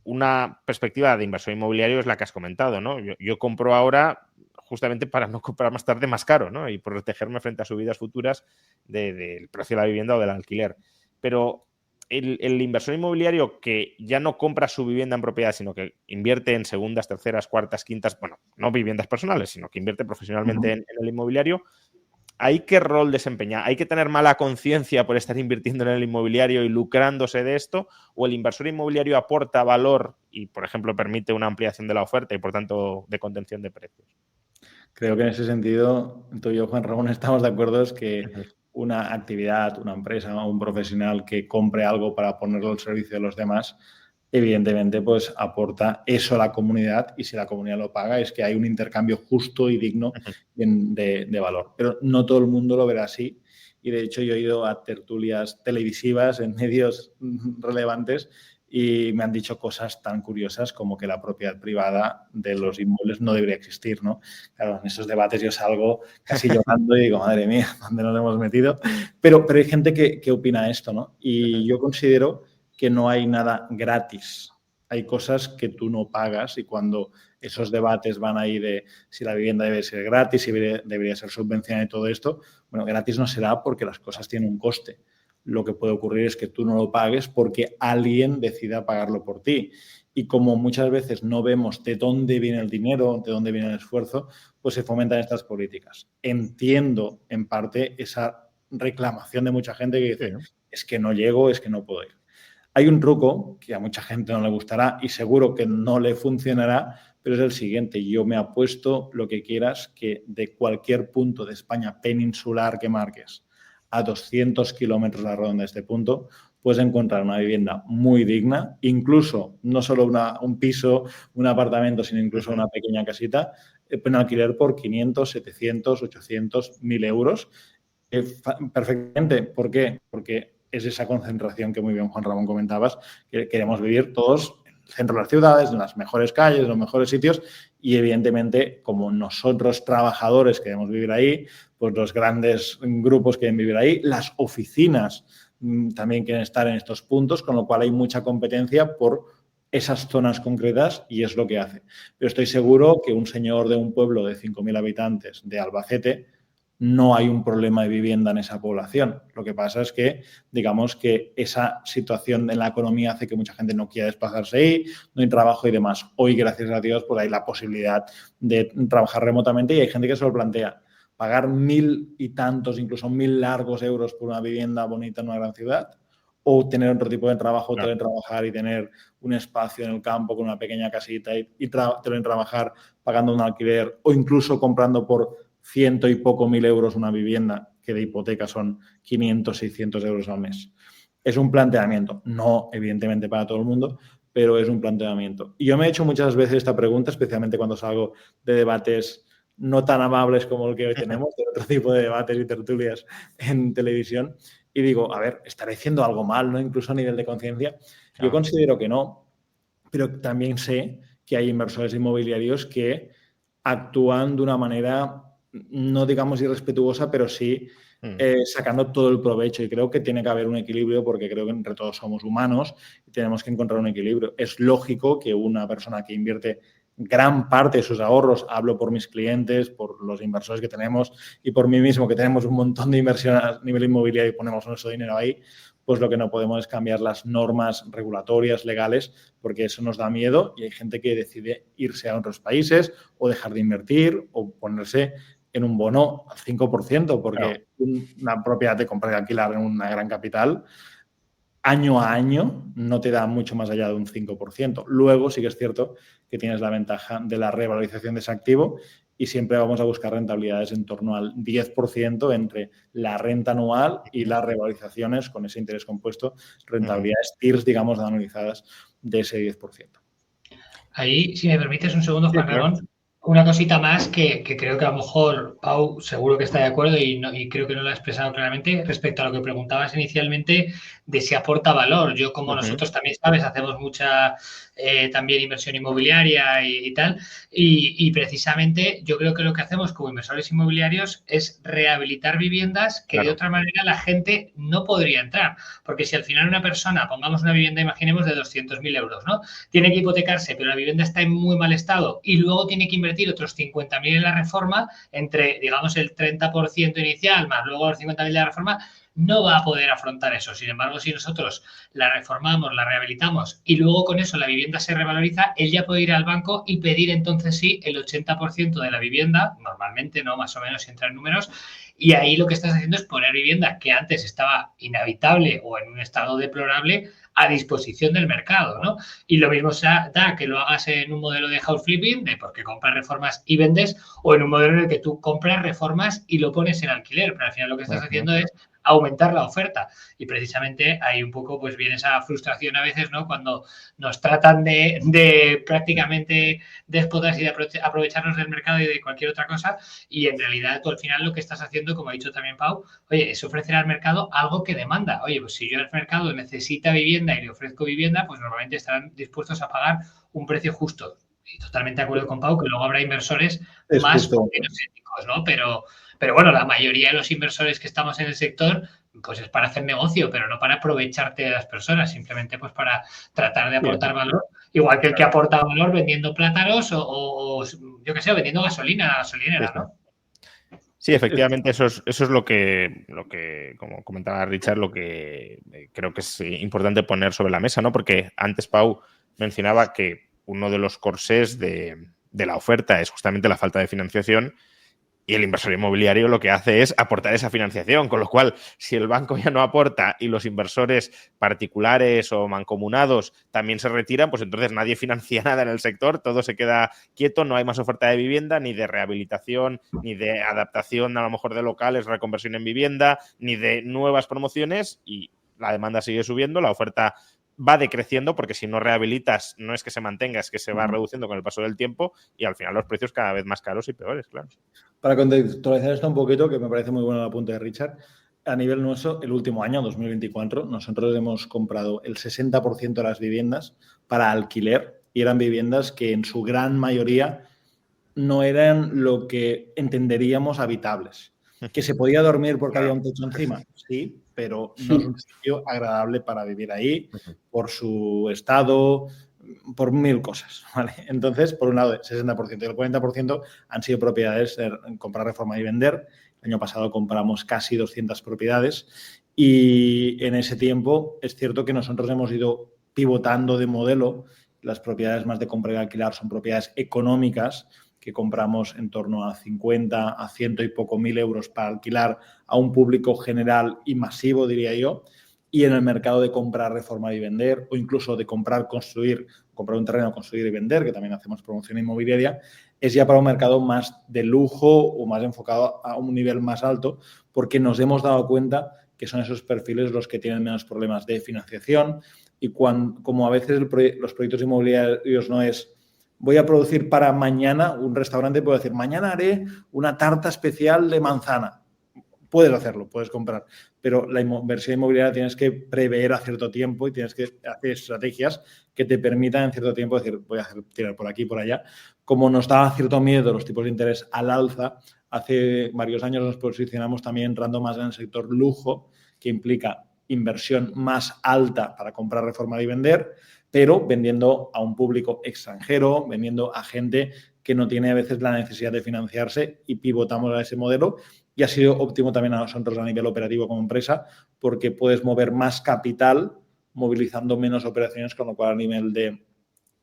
[SPEAKER 1] Una perspectiva de inversor inmobiliario es la que has comentado, ¿no? Yo compro ahora justamente para no comprar más tarde más caro, ¿no? Y protegerme frente a subidas futuras del precio de la vivienda o del alquiler. Pero el inversor inmobiliario que ya no compra su vivienda en propiedad, sino que invierte en segundas, terceras, cuartas, quintas, bueno, no viviendas personales, sino que invierte profesionalmente en el inmobiliario, ¿hay qué rol desempeña? ¿Hay que tener mala conciencia por estar invirtiendo en el inmobiliario y lucrándose de esto? ¿O el inversor inmobiliario aporta valor y, por ejemplo, permite una ampliación de la oferta y, por tanto, de contención de precios?
[SPEAKER 3] Creo que en ese sentido, tú y yo, Juan Ramón, estamos de acuerdo es que una actividad, una empresa o un profesional que compre algo para ponerlo al servicio de los demás, evidentemente, pues aporta eso a la comunidad y si la comunidad lo paga es que hay un intercambio justo y digno de valor. Pero no todo el mundo lo verá así y de hecho yo he ido a tertulias televisivas en medios relevantes y me han dicho cosas tan curiosas como que la propiedad privada de los inmuebles no debería existir, ¿no? Claro, en esos debates yo salgo casi llorando y digo, madre mía, ¿dónde nos hemos metido? Pero hay gente que opina esto, ¿no? Y yo considero que no hay nada gratis. Hay cosas que tú no pagas y cuando esos debates van ahí de si la vivienda debe ser gratis, si debería ser subvencionada y todo esto, bueno, gratis no será porque las cosas tienen un coste. Lo que puede ocurrir es que tú no lo pagues porque alguien decida pagarlo por ti. Y como muchas veces no vemos de dónde viene el dinero, de dónde viene el esfuerzo, pues se fomentan estas políticas. Entiendo en parte esa reclamación de mucha gente que dice, es que no llego, es que no puedo ir. Hay un truco que a mucha gente no le gustará y seguro que no le funcionará, pero es el siguiente. Yo me apuesto lo que quieras que de cualquier punto de España peninsular que marques a 200 kilómetros a la redonda de este punto, puedes encontrar una vivienda muy digna, incluso no solo un piso, un apartamento, sino incluso una pequeña casita, en alquiler por 500, 700, 800, 1.000 euros. Perfectamente. ¿Por qué? Porque es esa concentración que muy bien Juan Ramón comentabas, que queremos vivir todos en el centro de las ciudades, en las mejores calles, en los mejores sitios y evidentemente como nosotros trabajadores queremos vivir ahí, pues los grandes grupos quieren vivir ahí, las oficinas también quieren estar en estos puntos, con lo cual hay mucha competencia por esas zonas concretas y es lo que hace. Pero estoy seguro que un señor de un pueblo de 5.000 habitantes de Albacete no hay un problema de vivienda en esa población. Lo que pasa es que, digamos que esa situación en la economía hace que mucha gente no quiera desplazarse ahí, no hay trabajo y demás. Hoy, gracias a Dios, pues hay la posibilidad de trabajar remotamente y hay gente que se lo plantea. Pagar 1.000 y tantos, incluso 1.000 largos euros por una vivienda bonita en una gran ciudad o tener otro tipo de trabajo, teletrabajar y tener un espacio en el campo con una pequeña casita y teletrabajar pagando un alquiler o incluso comprando por 100 y poco 1.000 euros una vivienda, que de hipoteca son 500, 600 euros al mes. Es un planteamiento, no evidentemente para todo el mundo, pero es un planteamiento. Y yo me he hecho muchas veces esta pregunta, especialmente cuando salgo de debates no tan amables como el que hoy tenemos, de otro tipo de debates y tertulias en televisión, y digo, a ver, ¿estaré haciendo algo mal, no? Incluso a nivel de conciencia. Yo considero que no, pero también sé que hay inversores inmobiliarios que actúan de una manera no digamos irrespetuosa, pero sí sacando todo el provecho. Y creo que tiene que haber un equilibrio porque creo que entre todos somos humanos y tenemos que encontrar un equilibrio. Es lógico que una persona que invierte gran parte de sus ahorros, hablo por mis clientes, por los inversores que tenemos y por mí mismo, que tenemos un montón de inversión a nivel inmobiliario y ponemos nuestro dinero ahí, pues lo que no podemos es cambiar las normas regulatorias, legales, porque eso nos da miedo y hay gente que decide irse a otros países o dejar de invertir o ponerse en un bono al 5%, porque una propiedad de comprar y alquilar en una gran capital, año a año, no te da mucho más allá de un 5%. Luego sí que es cierto que tienes la ventaja de la revalorización de ese activo y siempre vamos a buscar rentabilidades en torno al 10% entre la renta anual y las revalorizaciones con ese interés compuesto, rentabilidades TIRS, digamos, anualizadas de ese 10%.
[SPEAKER 4] Ahí, si me permites un segundo, Juan Ramón, una cosita más que creo que a lo mejor Pau seguro que está de acuerdo y creo que no lo ha expresado claramente respecto a lo que preguntabas inicialmente de si aporta valor. Yo, como nosotros también, sabes, hacemos mucha también inversión inmobiliaria y tal, y precisamente yo creo que lo que hacemos como inversores inmobiliarios es rehabilitar viviendas que de otra manera la gente no podría entrar, porque si al final una persona, pongamos una vivienda, imaginemos, de 200.000 euros, ¿no? Tiene que hipotecarse, pero la vivienda está en muy mal estado y luego tiene que invertir otros 50.000 en la reforma, entre, digamos, el 30% inicial más luego los 50.000 de la reforma, no va a poder afrontar eso. Sin embargo, si nosotros la reformamos, la rehabilitamos y luego con eso la vivienda se revaloriza, él ya puede ir al banco y pedir entonces sí el 80% de la vivienda, normalmente, ¿no? Más o menos si entra en números, y ahí lo que estás haciendo es poner vivienda que antes estaba inhabitable o en un estado deplorable a disposición del mercado, ¿no? Y lo mismo se da que lo hagas en un modelo de house flipping, de porque compras reformas y vendes, o en un modelo en el que tú compras reformas y lo pones en alquiler, pero al final lo que estás haciendo es aumentar la oferta. Y precisamente ahí un poco pues viene esa frustración a veces, ¿no? Cuando nos tratan de prácticamente déspotas y de aprovecharnos del mercado y de cualquier otra cosa, y en realidad tú al final lo que estás haciendo, como ha dicho también Pau, oye, es ofrecer al mercado algo que demanda. Oye, pues si yo el mercado necesita vivienda y le ofrezco vivienda, pues normalmente estarán dispuestos a pagar un precio justo. Y totalmente de acuerdo con Pau, que luego habrá inversores más o menos éticos, ¿no? Pero bueno, la mayoría de los inversores que estamos en el sector, pues es para hacer negocio, pero no para aprovecharte de las personas, simplemente pues para tratar de aportar valor, igual que el que aporta valor vendiendo plátanos o yo qué sé, vendiendo gasolinera, ¿no?
[SPEAKER 1] Sí, efectivamente, eso es lo que, como comentaba Richard, lo que creo que es importante poner sobre la mesa, ¿no? Porque antes Pau mencionaba que uno de los corsés de la oferta es justamente la falta de financiación, y el inversor inmobiliario lo que hace es aportar esa financiación, con lo cual, si el banco ya no aporta y los inversores particulares o mancomunados también se retiran, pues entonces nadie financia nada en el sector, todo se queda quieto, no hay más oferta de vivienda, ni de rehabilitación, ni de adaptación a lo mejor de locales, reconversión en vivienda, ni de nuevas promociones, y la demanda sigue subiendo, la oferta va decreciendo, porque si no rehabilitas no es que se mantenga, es que se va reduciendo con el paso del tiempo, y al final los precios cada vez más caros y peores, claro.
[SPEAKER 3] Para contextualizar esto un poquito, que me parece muy bueno el apunte de Richard, a nivel nuestro, el último año, 2024, nosotros hemos comprado el 60% de las viviendas para alquiler, y eran viviendas que en su gran mayoría no eran lo que entenderíamos habitables. ¿Que se podía dormir porque había un techo encima? Sí, pero no es un sitio agradable para vivir ahí, por su estado, por mil cosas, ¿vale? Entonces, por un lado, el 60% y el 40% han sido propiedades de comprar, reformar y vender. El año pasado compramos casi 200 propiedades, y en ese tiempo es cierto que nosotros hemos ido pivotando de modelo. Las propiedades más de compra y alquilar son propiedades económicas, que compramos en torno a 50, a 100 y poco mil euros para alquilar a un público general y masivo, diría yo. Y en el mercado de comprar, reformar y vender, o incluso de comprar, construir, comprar un terreno, construir y vender, que también hacemos promoción inmobiliaria, es ya para un mercado más de lujo o más enfocado a un nivel más alto, porque nos hemos dado cuenta que son esos perfiles los que tienen menos problemas de financiación. Y como a veces los proyectos inmobiliarios no es voy a producir para mañana, un restaurante puede decir, mañana haré una tarta especial de manzana. Puedes hacerlo, puedes comprar, pero la inversión inmobiliaria tienes que prever a cierto tiempo y tienes que hacer estrategias que te permitan en cierto tiempo decir, voy a tirar por aquí y por allá. Como nos daba cierto miedo los tipos de interés al alza, hace varios años nos posicionamos también entrando más en el sector lujo, que implica inversión más alta para comprar, reformar y vender, pero vendiendo a un público extranjero, vendiendo a gente que no tiene a veces la necesidad de financiarse, y pivotamos a ese modelo. Y ha sido óptimo también a nosotros a nivel operativo como empresa, porque puedes mover más capital movilizando menos operaciones, con lo cual a nivel de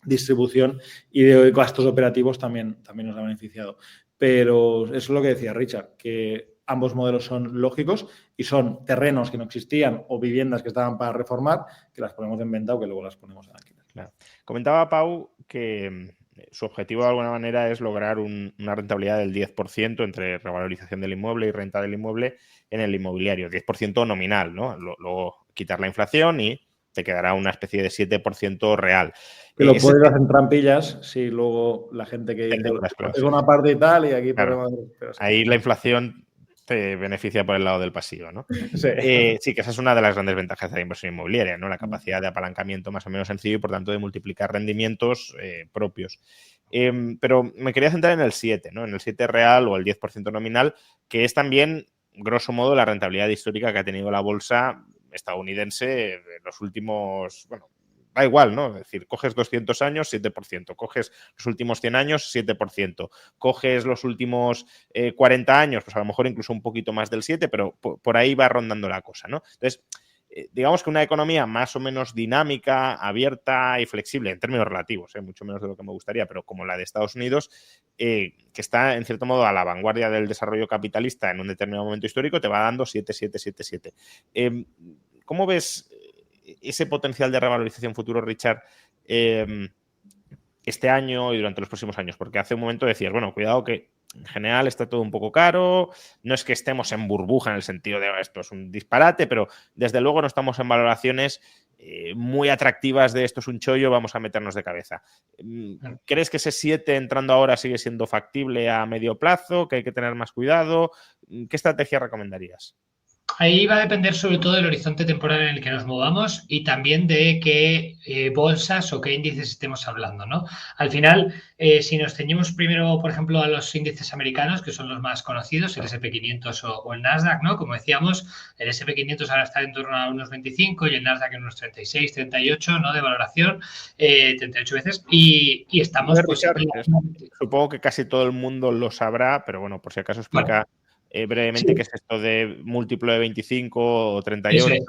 [SPEAKER 3] distribución y de gastos operativos también nos ha beneficiado. Pero eso es lo que decía Richard, que ambos modelos son lógicos y son terrenos que no existían o viviendas que estaban para reformar, que las ponemos en venta o que luego las ponemos en alquiler.
[SPEAKER 1] Claro. Comentaba Pau que su objetivo de alguna manera es lograr una rentabilidad del 10% entre revalorización del inmueble y renta del inmueble en el inmobiliario, 10% nominal, ¿no? Luego quitar la inflación y te quedará una especie de 7% real.
[SPEAKER 3] Que lo puedes hacer en trampillas si luego la gente que dice es una parte y tal, y aquí
[SPEAKER 1] claro, ahí la inflación te beneficia por el lado del pasivo, ¿no?
[SPEAKER 3] Sí.
[SPEAKER 1] Sí, que esa es una de las grandes ventajas de la inversión inmobiliaria, ¿no? La capacidad de apalancamiento más o menos sencillo y, por tanto, de multiplicar rendimientos propios. Pero me quería centrar en el 7, ¿no? En el 7 real o el 10% nominal, que es también, grosso modo, la rentabilidad histórica que ha tenido la bolsa estadounidense de los últimos, bueno, da igual, ¿no? Es decir, coges 200 años, 7%. Coges los últimos 100 años, 7%. Coges los últimos 40 años, pues a lo mejor incluso un poquito más del 7%, pero por ahí va rondando la cosa, ¿no? Entonces, digamos que una economía más o menos dinámica, abierta y flexible, en términos relativos, mucho menos de lo que me gustaría, pero como la de Estados Unidos, que está, en cierto modo, a la vanguardia del desarrollo capitalista en un determinado momento histórico, te va dando 7, 7, 7, 7. ¿Cómo ves ese potencial de revalorización futuro, Richard, este año y durante los próximos años? Porque hace un momento decías, bueno, cuidado que en general está todo un poco caro, no es que estemos en burbuja en el sentido de esto es un disparate, pero desde luego no estamos en valoraciones muy atractivas de esto es un chollo, vamos a meternos de cabeza. ¿Crees que ese 7 entrando ahora sigue siendo factible a medio plazo, que hay que tener más cuidado? ¿Qué estrategia recomendarías?
[SPEAKER 4] Ahí va a depender sobre todo del horizonte temporal en el que nos movamos y también de qué bolsas o qué índices estemos hablando, ¿no? Al final, si nos ceñimos primero, por ejemplo, a los índices americanos, que son los más conocidos, el S&P 500 o el Nasdaq, ¿no? Como decíamos, el S&P 500 ahora está en torno a unos 25 y el Nasdaq en unos 36, 38, ¿no? De valoración, 38 veces, y estamos...
[SPEAKER 1] Richard, supongo que casi todo el mundo lo sabrá, pero bueno, por si acaso explica... brevemente, ¿qué es esto de múltiplo de 25 o 38?
[SPEAKER 4] Eso es.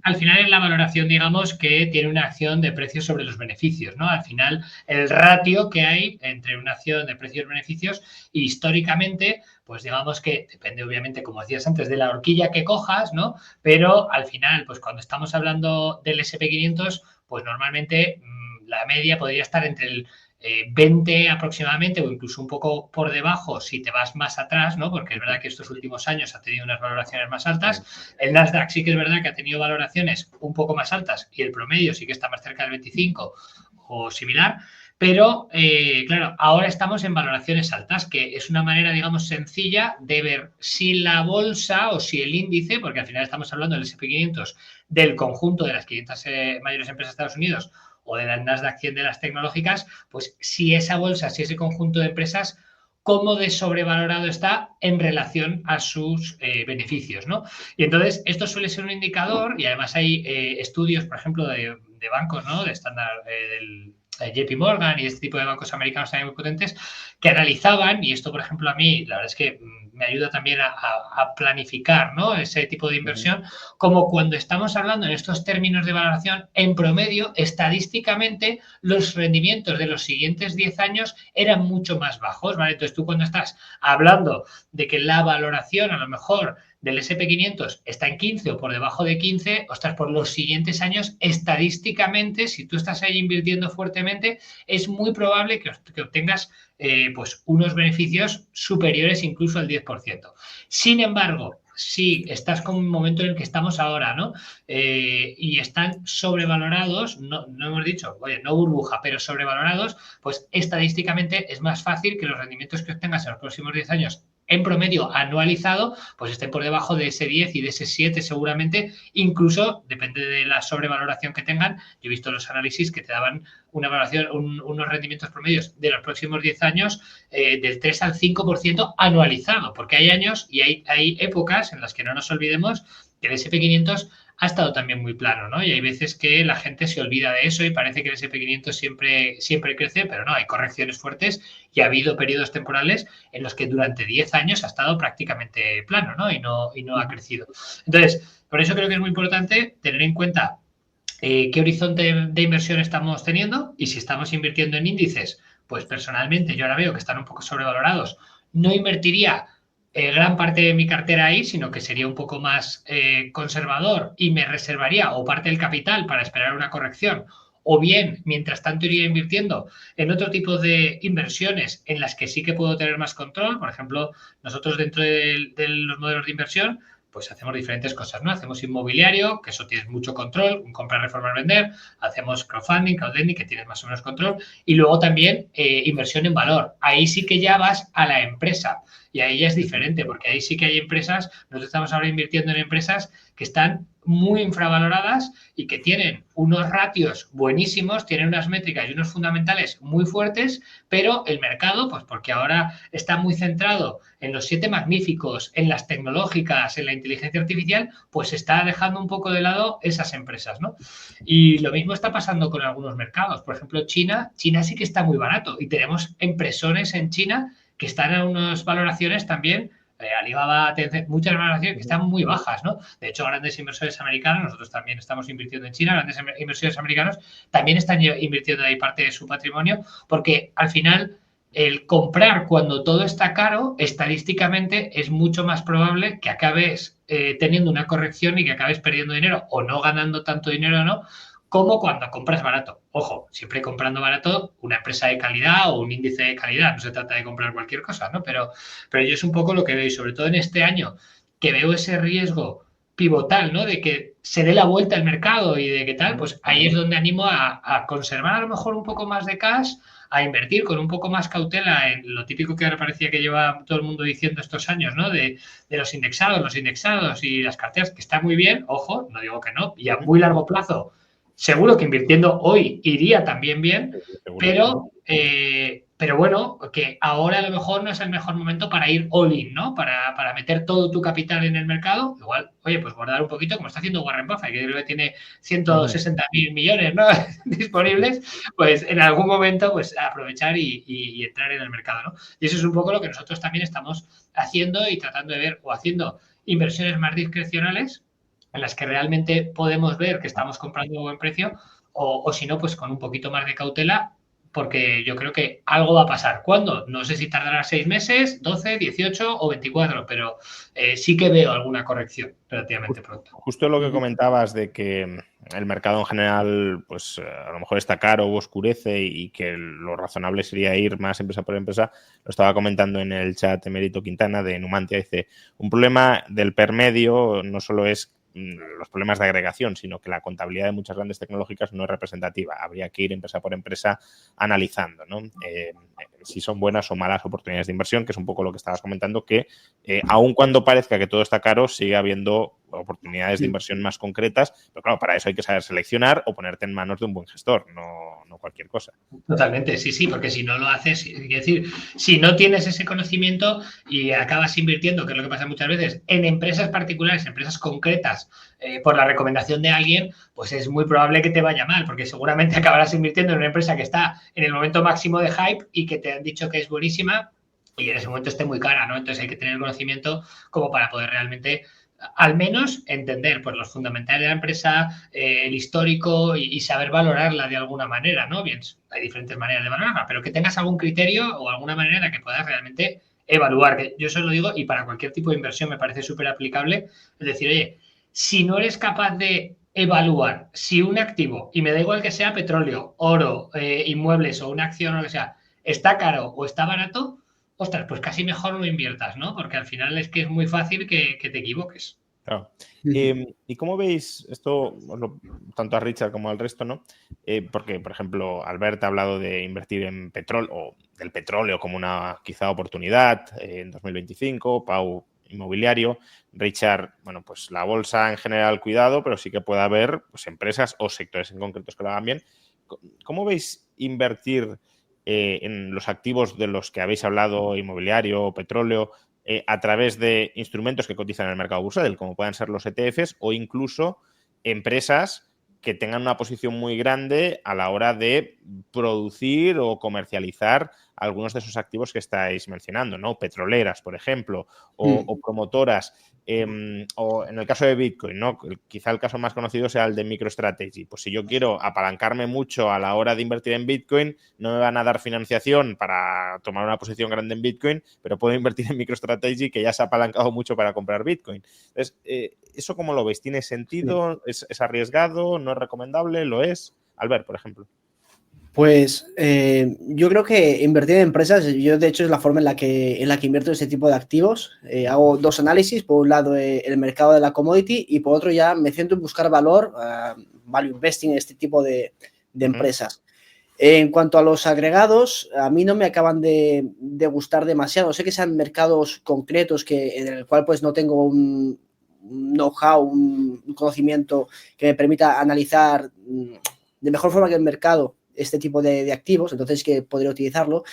[SPEAKER 4] Al final es la valoración, digamos, que tiene una acción de precios sobre los beneficios, ¿no? Al final, el ratio que hay entre una acción de precios-beneficios, históricamente, pues digamos que depende, obviamente, como decías antes, de la horquilla que cojas, ¿no? Pero al final, pues cuando estamos hablando del S&P 500, pues normalmente la media podría estar entre el 20 aproximadamente o incluso un poco por debajo si te vas más atrás, ¿no? Porque es verdad que estos últimos años ha tenido unas valoraciones más altas. El Nasdaq sí que es verdad que ha tenido valoraciones un poco más altas y el promedio sí que está más cerca del 25 o similar. Pero, claro, ahora estamos en valoraciones altas, que es una manera, digamos, sencilla de ver si la bolsa o si el índice, porque al final estamos hablando del S&P 500, del conjunto de las 500 mayores empresas de Estados Unidos, o de la Nasdaq 100 de las tecnológicas, pues si esa bolsa, si ese conjunto de empresas, cómo de sobrevalorado está en relación a sus beneficios, ¿no? Y entonces esto suele ser un indicador y además hay estudios, por ejemplo, de bancos, ¿no? De Standard, del JP Morgan y este tipo de bancos americanos también muy potentes, que analizaban, y esto, por ejemplo, a mí, la verdad es que me ayuda también a planificar, ¿no? Ese tipo de inversión, como cuando estamos hablando en estos términos de valoración, en promedio, estadísticamente, los rendimientos de los siguientes 10 años eran mucho más bajos, ¿vale? Entonces, tú cuando estás hablando de que la valoración, a lo mejor, del S&P 500 está en 15 o por debajo de 15, ostras, por los siguientes años, estadísticamente, si tú estás ahí invirtiendo fuertemente, es muy probable que obtengas pues unos beneficios superiores incluso al 10%. Sin embargo, si estás con un momento en el que estamos ahora, ¿no? Y están sobrevalorados, no hemos dicho, oye, no burbuja, pero sobrevalorados, pues estadísticamente es más fácil que los rendimientos que obtengas en los próximos 10 años en promedio anualizado, pues estén por debajo de ese 10 y de ese 7 seguramente, incluso depende de la sobrevaloración que tengan. Yo he visto los análisis que te daban una valoración, unos rendimientos promedios de los próximos 10 años del 3 al 5% anualizado, porque hay años y hay épocas en las que no nos olvidemos que el S&P 500 ha estado también muy plano, ¿no? Y hay veces que la gente se olvida de eso y parece que el S&P 500 siempre crece, pero no, hay correcciones fuertes y ha habido periodos temporales en los que durante 10 años ha estado prácticamente plano, ¿no? Y no ha crecido. Entonces, por eso creo que es muy importante tener en cuenta qué horizonte de inversión estamos teniendo y si estamos invirtiendo en índices, pues personalmente yo ahora veo que están un poco sobrevalorados. No invertiría gran parte de mi cartera ahí, sino que sería un poco más conservador y me reservaría o parte del capital para esperar una corrección, o bien, mientras tanto, iría invirtiendo en otro tipo de inversiones en las que sí que puedo tener más control. Por ejemplo, nosotros dentro de los modelos de inversión, pues hacemos diferentes cosas, ¿no? Hacemos inmobiliario, que eso tienes mucho control, comprar, reformar, vender. Hacemos crowdfunding, crowdlending, que tienes más o menos control. Y luego también inversión en valor. Ahí sí que ya vas a la empresa. Y ahí ya es diferente, porque ahí sí que hay empresas, nosotros estamos ahora invirtiendo en empresas que están muy infravaloradas y que tienen unos ratios buenísimos, tienen unas métricas y unos fundamentales muy fuertes, pero el mercado, pues porque ahora está muy centrado en los 7 magníficos, en las tecnológicas, en la inteligencia artificial, pues está dejando un poco de lado esas empresas, ¿no? Y lo mismo está pasando con algunos mercados. Por ejemplo, China sí que está muy barato y tenemos empresones en China que están a unas valoraciones también, Alibaba, Tencent, muchas valoraciones que están muy bajas, ¿no? De hecho, grandes inversores americanos, nosotros también estamos invirtiendo en China, grandes inversores americanos también están invirtiendo ahí parte de su patrimonio, porque al final el comprar cuando todo está caro, estadísticamente es mucho más probable que acabes teniendo una corrección y que acabes perdiendo dinero o no ganando tanto dinero, ¿no? como cuando compras barato. Ojo, siempre comprando barato una empresa de calidad o un índice de calidad. No se trata de comprar cualquier cosa, ¿no? Pero yo es un poco lo que veo, y sobre todo en este año, que veo ese riesgo pivotal, ¿no? De que se dé la vuelta al mercado y de qué tal, pues ahí es donde animo a conservar a lo mejor un poco más de cash, a invertir con un poco más cautela en lo típico que ahora parecía que lleva todo el mundo diciendo estos años, ¿no? De los indexados y las carteras, que está muy bien, ojo, no digo que no, y a muy largo plazo, seguro que invirtiendo hoy iría también bien, pero bueno, que ahora a lo mejor no es el mejor momento para ir all in, ¿no? Para meter todo tu capital en el mercado. Igual, oye, pues guardar un poquito, como está haciendo Warren Buffett, que creo que tiene 160.000 millones, ¿no? disponibles, pues en algún momento pues aprovechar y entrar en el mercado, ¿no? Y eso es un poco lo que nosotros también estamos haciendo y tratando de ver, o haciendo inversiones más discrecionales en las que realmente podemos ver que estamos comprando a buen precio, o si no, pues con un poquito más de cautela, porque yo creo que algo va a pasar. ¿Cuándo? No sé si tardará 6 meses, 12, 18 o 24, pero sí que veo alguna corrección relativamente pronto.
[SPEAKER 1] Justo lo que comentabas de que el mercado en general, pues a lo mejor está caro o oscurece y que lo razonable sería ir más empresa por empresa, lo estaba comentando en el chat Emérito Quintana de Numantia. Dice, un problema del per medio no solo es los problemas de agregación, sino que la contabilidad de muchas grandes tecnológicas no es representativa. Habría que ir empresa por empresa analizando, ¿no? Si son buenas o malas oportunidades de inversión, que es un poco lo que estabas comentando, que aun cuando parezca que todo está caro, sigue habiendo oportunidades de inversión más concretas, pero claro, para eso hay que saber seleccionar o ponerte en manos de un buen gestor, no cualquier cosa.
[SPEAKER 4] Totalmente, sí, porque si no lo haces, es decir, si no tienes ese conocimiento y acabas invirtiendo, que es lo que pasa muchas veces, en empresas particulares, empresas concretas, por la recomendación de alguien, pues es muy probable que te vaya mal, porque seguramente acabarás invirtiendo en una empresa que está en el momento máximo de hype y que te han dicho que es buenísima y en ese momento esté muy cara, ¿no? Entonces hay que tener conocimiento como para poder realmente, al menos, entender pues los fundamentales de la empresa, el histórico y saber valorarla de alguna manera, ¿no? Bien, hay diferentes maneras de valorarla, pero que tengas algún criterio o alguna manera en la que puedas realmente evaluar. Que yo eso lo digo y para cualquier tipo de inversión me parece súper aplicable. Es decir, oye, si no eres capaz de evaluar si un activo, y me da igual que sea petróleo, oro, inmuebles o una acción o lo que sea, está caro o está barato, ostras, pues casi mejor no inviertas, ¿no? Porque al final es que es muy fácil que te equivoques.
[SPEAKER 1] Claro. ¿Y cómo veis esto, tanto a Richard como al resto, ¿no? Porque, por ejemplo, Albert ha hablado de invertir en petróleo o del petróleo como una quizá oportunidad en 2025, Pau inmobiliario, Richard, bueno, pues la bolsa en general cuidado, pero sí que puede haber pues, empresas o sectores en concretos que lo hagan bien. ¿Cómo veis invertir en los activos de los que habéis hablado, inmobiliario o petróleo, a través de instrumentos que cotizan en el mercado bursátil, como puedan ser los ETFs o incluso empresas que tengan una posición muy grande a la hora de producir o comercializar algunos de esos activos que estáis mencionando, ¿no? Petroleras, por ejemplo, o promotoras, o en el caso de Bitcoin, ¿no? Quizá el caso más conocido sea el de MicroStrategy. Pues si yo quiero apalancarme mucho a la hora de invertir en Bitcoin, no me van a dar financiación para tomar una posición grande en Bitcoin, pero puedo invertir en MicroStrategy, que ya se ha apalancado mucho para comprar Bitcoin. Entonces, ¿eso cómo lo veis? ¿Tiene sentido?
[SPEAKER 2] Sí.
[SPEAKER 1] ¿Es arriesgado? ¿No es recomendable? ¿Lo es? Albert, por ejemplo.
[SPEAKER 2] Pues yo creo que invertir en empresas, yo de hecho es la forma en la que invierto en este tipo de activos. Hago dos análisis, por un lado el mercado de la commodity y por otro ya me centro en buscar valor, value investing, este tipo de empresas. En cuanto a los agregados, a mí no me acaban de gustar demasiado. Sé que sean mercados concretos en el cual pues no tengo un know-how, un conocimiento que me permita analizar de mejor forma que el mercado este tipo de activos, entonces que podría utilizarlo.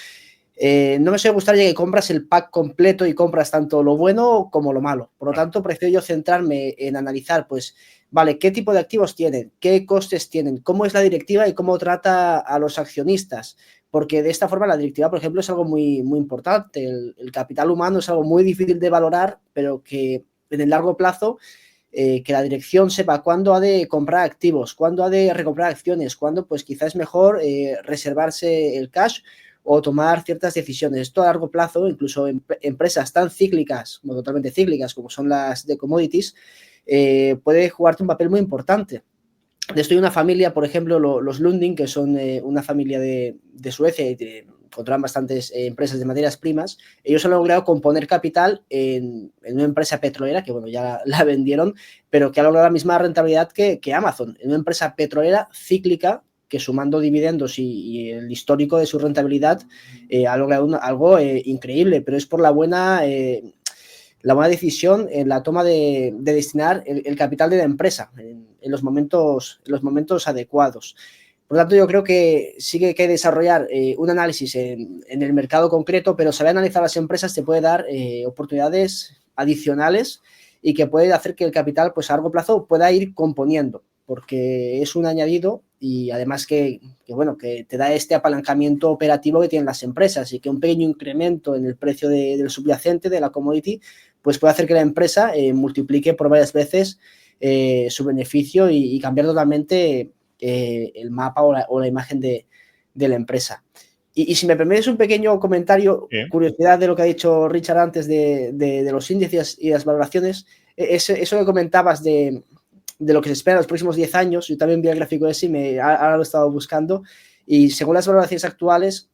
[SPEAKER 2] No me suele gustar ya que compras el pack completo y compras tanto lo bueno como lo malo. Por lo tanto, prefiero yo centrarme en analizar, pues, vale, qué tipo de activos tienen, qué costes tienen, cómo es la directiva y cómo trata a los accionistas. Porque de esta forma la directiva, por ejemplo, es algo muy, muy importante. El capital humano es algo muy difícil de valorar, pero que en el largo plazo que la dirección sepa cuándo ha de comprar activos, cuándo ha de recomprar acciones, cuándo pues quizás es mejor reservarse el cash o tomar ciertas decisiones. Esto a largo plazo, incluso en empresas tan cíclicas, no totalmente cíclicas como son las de commodities, puede jugarte un papel muy importante. de esto hay una familia, por ejemplo, los Lundin, que son una familia de Suecia y controlan bastantes empresas de materias primas. Ellos han logrado componer capital en una empresa petrolera, que bueno, ya la vendieron, pero que ha logrado la misma rentabilidad que Amazon, en una empresa petrolera cíclica, que sumando dividendos y el histórico de su rentabilidad ha logrado algo increíble, pero es por la buena decisión en la toma de destinar el capital de la empresa en los momentos adecuados. Por lo tanto, yo creo que sí que hay que desarrollar un análisis en el mercado concreto, pero saber analizar las empresas te puede dar oportunidades adicionales y que puede hacer que el capital, pues a largo plazo, pueda ir componiendo, porque es un añadido y además que te da este apalancamiento operativo que tienen las empresas y que un pequeño incremento en el precio del subyacente, de la commodity, pues puede hacer que la empresa multiplique por varias veces su beneficio y cambiar totalmente el mapa o la imagen de la empresa. Y si me permites un pequeño comentario, curiosidad de lo que ha dicho Richard antes de los índices y las valoraciones, eso que comentabas de lo que se espera en los próximos 10 años, yo también vi el gráfico ese y ahora lo he estado buscando, y según las valoraciones actuales,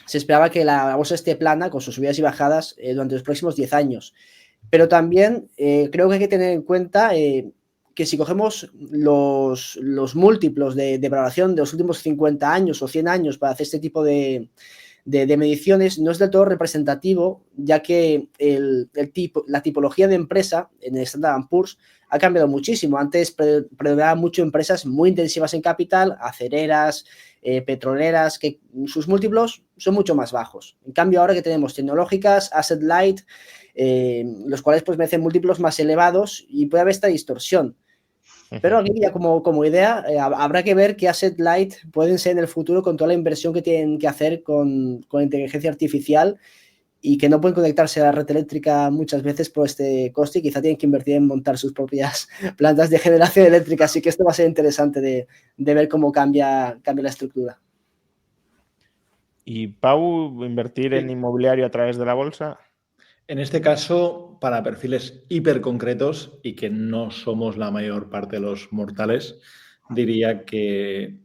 [SPEAKER 2] se esperaba que la bolsa esté plana con sus subidas y bajadas durante los próximos 10 años. Pero también creo que hay que tener en cuenta que si cogemos los múltiplos de valoración de los últimos 50 años o 100 años para hacer este tipo de mediciones, no es del todo representativo, ya que la tipología de empresa en el Standard & Poor's ha cambiado muchísimo. Antes predominaban mucho empresas muy intensivas en capital, acereras, petroleras, que sus múltiplos son mucho más bajos. En cambio, ahora que tenemos tecnológicas, asset light, los cuales pues merecen múltiplos más elevados y puede haber esta distorsión. Pero aquí ya como idea, habrá que ver qué asset light pueden ser en el futuro con toda la inversión que tienen que hacer con inteligencia artificial y que no pueden conectarse a la red eléctrica muchas veces por este coste y quizá tienen que invertir en montar sus propias plantas de generación eléctrica. Así que esto va a ser interesante de ver cómo cambia la estructura.
[SPEAKER 1] ¿Y Pau, invertir en inmobiliario a través de la bolsa?
[SPEAKER 3] En este caso, para perfiles hiper concretos y que no somos la mayor parte de los mortales, diría que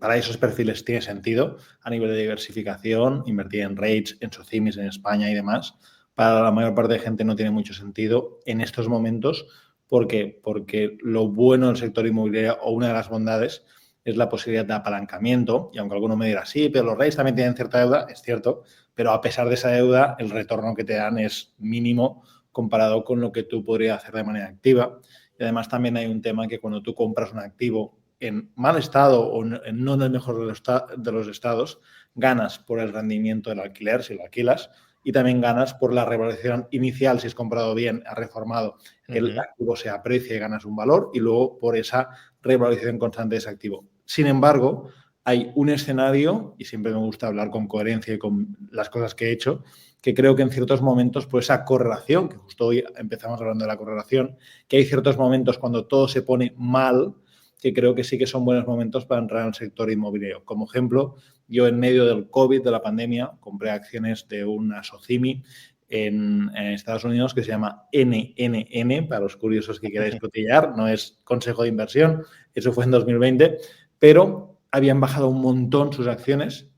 [SPEAKER 3] para esos perfiles tiene sentido a nivel de diversificación, invertir en REITs, en SOCIMIs en España y demás. Para la mayor parte de gente no tiene mucho sentido en estos momentos. ¿Por qué? Porque lo bueno del sector inmobiliario, o una de las bondades, es la posibilidad de apalancamiento. Y aunque alguno me dirá, sí, pero los REITs también tienen cierta deuda, es cierto, pero a pesar de esa deuda, el retorno que te dan es mínimo comparado con lo que tú podrías hacer de manera activa. Y además también hay un tema que cuando tú compras un activo en mal estado o no en el mejor de los estados, ganas por el rendimiento del alquiler si lo alquilas y también ganas por la revalorización inicial si es comprado bien, ha reformado, el activo se aprecia y ganas un valor y luego por esa revalorización constante de ese activo. Sin embargo, hay un escenario, y siempre me gusta hablar con coherencia y con las cosas que he hecho, que creo que en ciertos momentos, por esa correlación, que justo hoy empezamos hablando de la correlación, que hay ciertos momentos cuando todo se pone mal, que creo que sí que son buenos momentos para entrar en el sector inmobiliario. Como ejemplo, yo en medio del COVID, de la pandemia, compré acciones de una SOCIMI en Estados Unidos que se llama NNN, para los curiosos que queráis cotillear, no es consejo de inversión, eso fue en 2020, pero habían bajado un montón sus acciones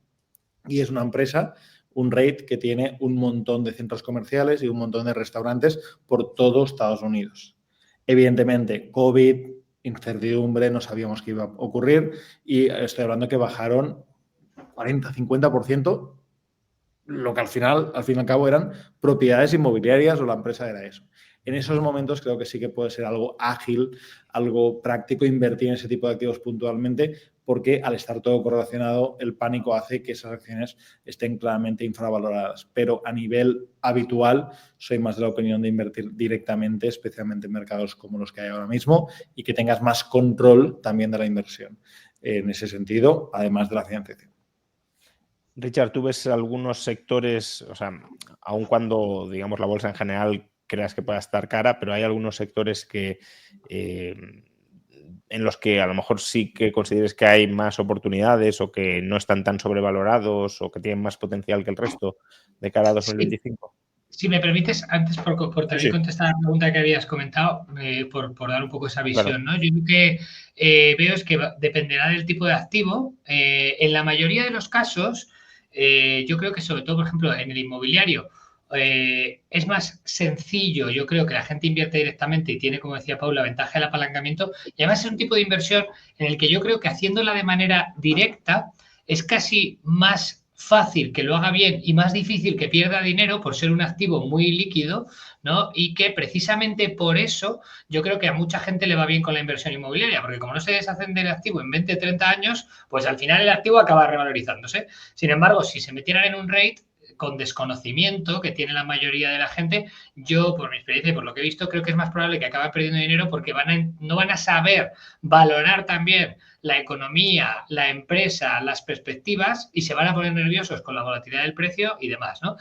[SPEAKER 3] y es una empresa, un REIT que tiene un montón de centros comerciales y un montón de restaurantes por todo Estados Unidos. Evidentemente, COVID, incertidumbre, no sabíamos qué iba a ocurrir y estoy hablando que bajaron 40-50%, lo que al fin y al cabo eran propiedades inmobiliarias o la empresa era eso. En esos momentos creo que sí que puede ser algo ágil, algo práctico, invertir en ese tipo de activos puntualmente, porque al estar todo correlacionado, el pánico hace que esas acciones estén claramente infravaloradas. Pero a nivel habitual, soy más de la opinión de invertir directamente, especialmente en mercados como los que hay ahora mismo, y que tengas más control también de la inversión. En ese sentido, además de la financiación.
[SPEAKER 1] Richard, ¿tú ves algunos sectores, o sea, aun cuando, digamos, la bolsa en general creas que pueda estar cara, pero hay algunos sectores que en los que a lo mejor sí que consideres que hay más oportunidades o que no están tan sobrevalorados o que tienen más potencial que el resto de cara a 2025?
[SPEAKER 4] Si me permites, antes por también contestar la pregunta que habías comentado, por dar un poco esa visión, ¿no? Yo lo que veo es que dependerá del tipo de activo. En la mayoría de los casos, yo creo que sobre todo, por ejemplo, en el inmobiliario, es más sencillo, yo creo que la gente invierte directamente y tiene, como decía Paula, la ventaja del apalancamiento, y además es un tipo de inversión en el que yo creo que haciéndola de manera directa es casi más fácil que lo haga bien y más difícil que pierda dinero por ser un activo muy líquido, ¿no? Y que precisamente por eso yo creo que a mucha gente le va bien con la inversión inmobiliaria, porque como no se deshacen del activo en 20, 30 años, pues al final el activo acaba revalorizándose. Sin embargo, si se metieran en un rate con desconocimiento que tiene la mayoría de la gente, yo por mi experiencia y por lo que he visto creo que es más probable que acaben perdiendo dinero porque no van a saber valorar también la economía, la empresa, las perspectivas y se van a poner nerviosos con la volatilidad del precio y demás, ¿no?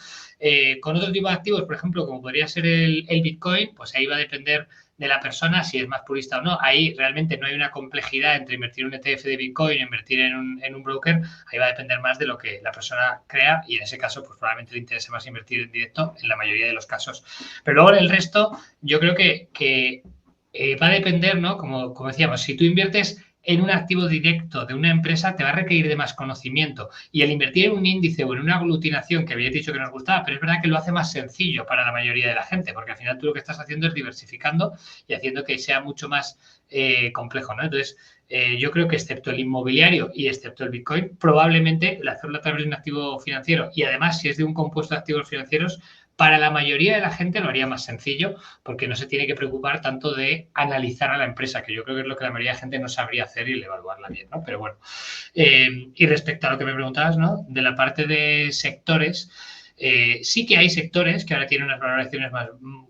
[SPEAKER 4] Con otro tipo de activos, por ejemplo, como podría ser el Bitcoin, pues ahí va a depender de la persona si es más purista o no. Ahí realmente no hay una complejidad entre invertir en un ETF de Bitcoin e invertir en un broker. Ahí va a depender más de lo que la persona crea y en ese caso pues probablemente le interese más invertir en directo en la mayoría de los casos. Pero luego en el resto yo creo que va a depender, ¿no? Como decíamos, si tú inviertes en un activo directo de una empresa te va a requerir de más conocimiento y el invertir en un índice o en una aglutinación que habéis dicho que nos gustaba, pero es verdad que lo hace más sencillo para la mayoría de la gente porque al final tú lo que estás haciendo es diversificando y haciendo que sea mucho más complejo, ¿no? Entonces, yo creo que excepto el inmobiliario y excepto el Bitcoin, probablemente el hacerlo a través de un activo financiero y además si es de un compuesto de activos financieros, para la mayoría de la gente lo haría más sencillo porque no se tiene que preocupar tanto de analizar a la empresa, que yo creo que es lo que la mayoría de gente no sabría hacer y evaluarla bien, ¿no? Pero bueno, y respecto a lo que me preguntabas, ¿no? De la parte de sectores, sí que hay sectores que ahora tienen unas valoraciones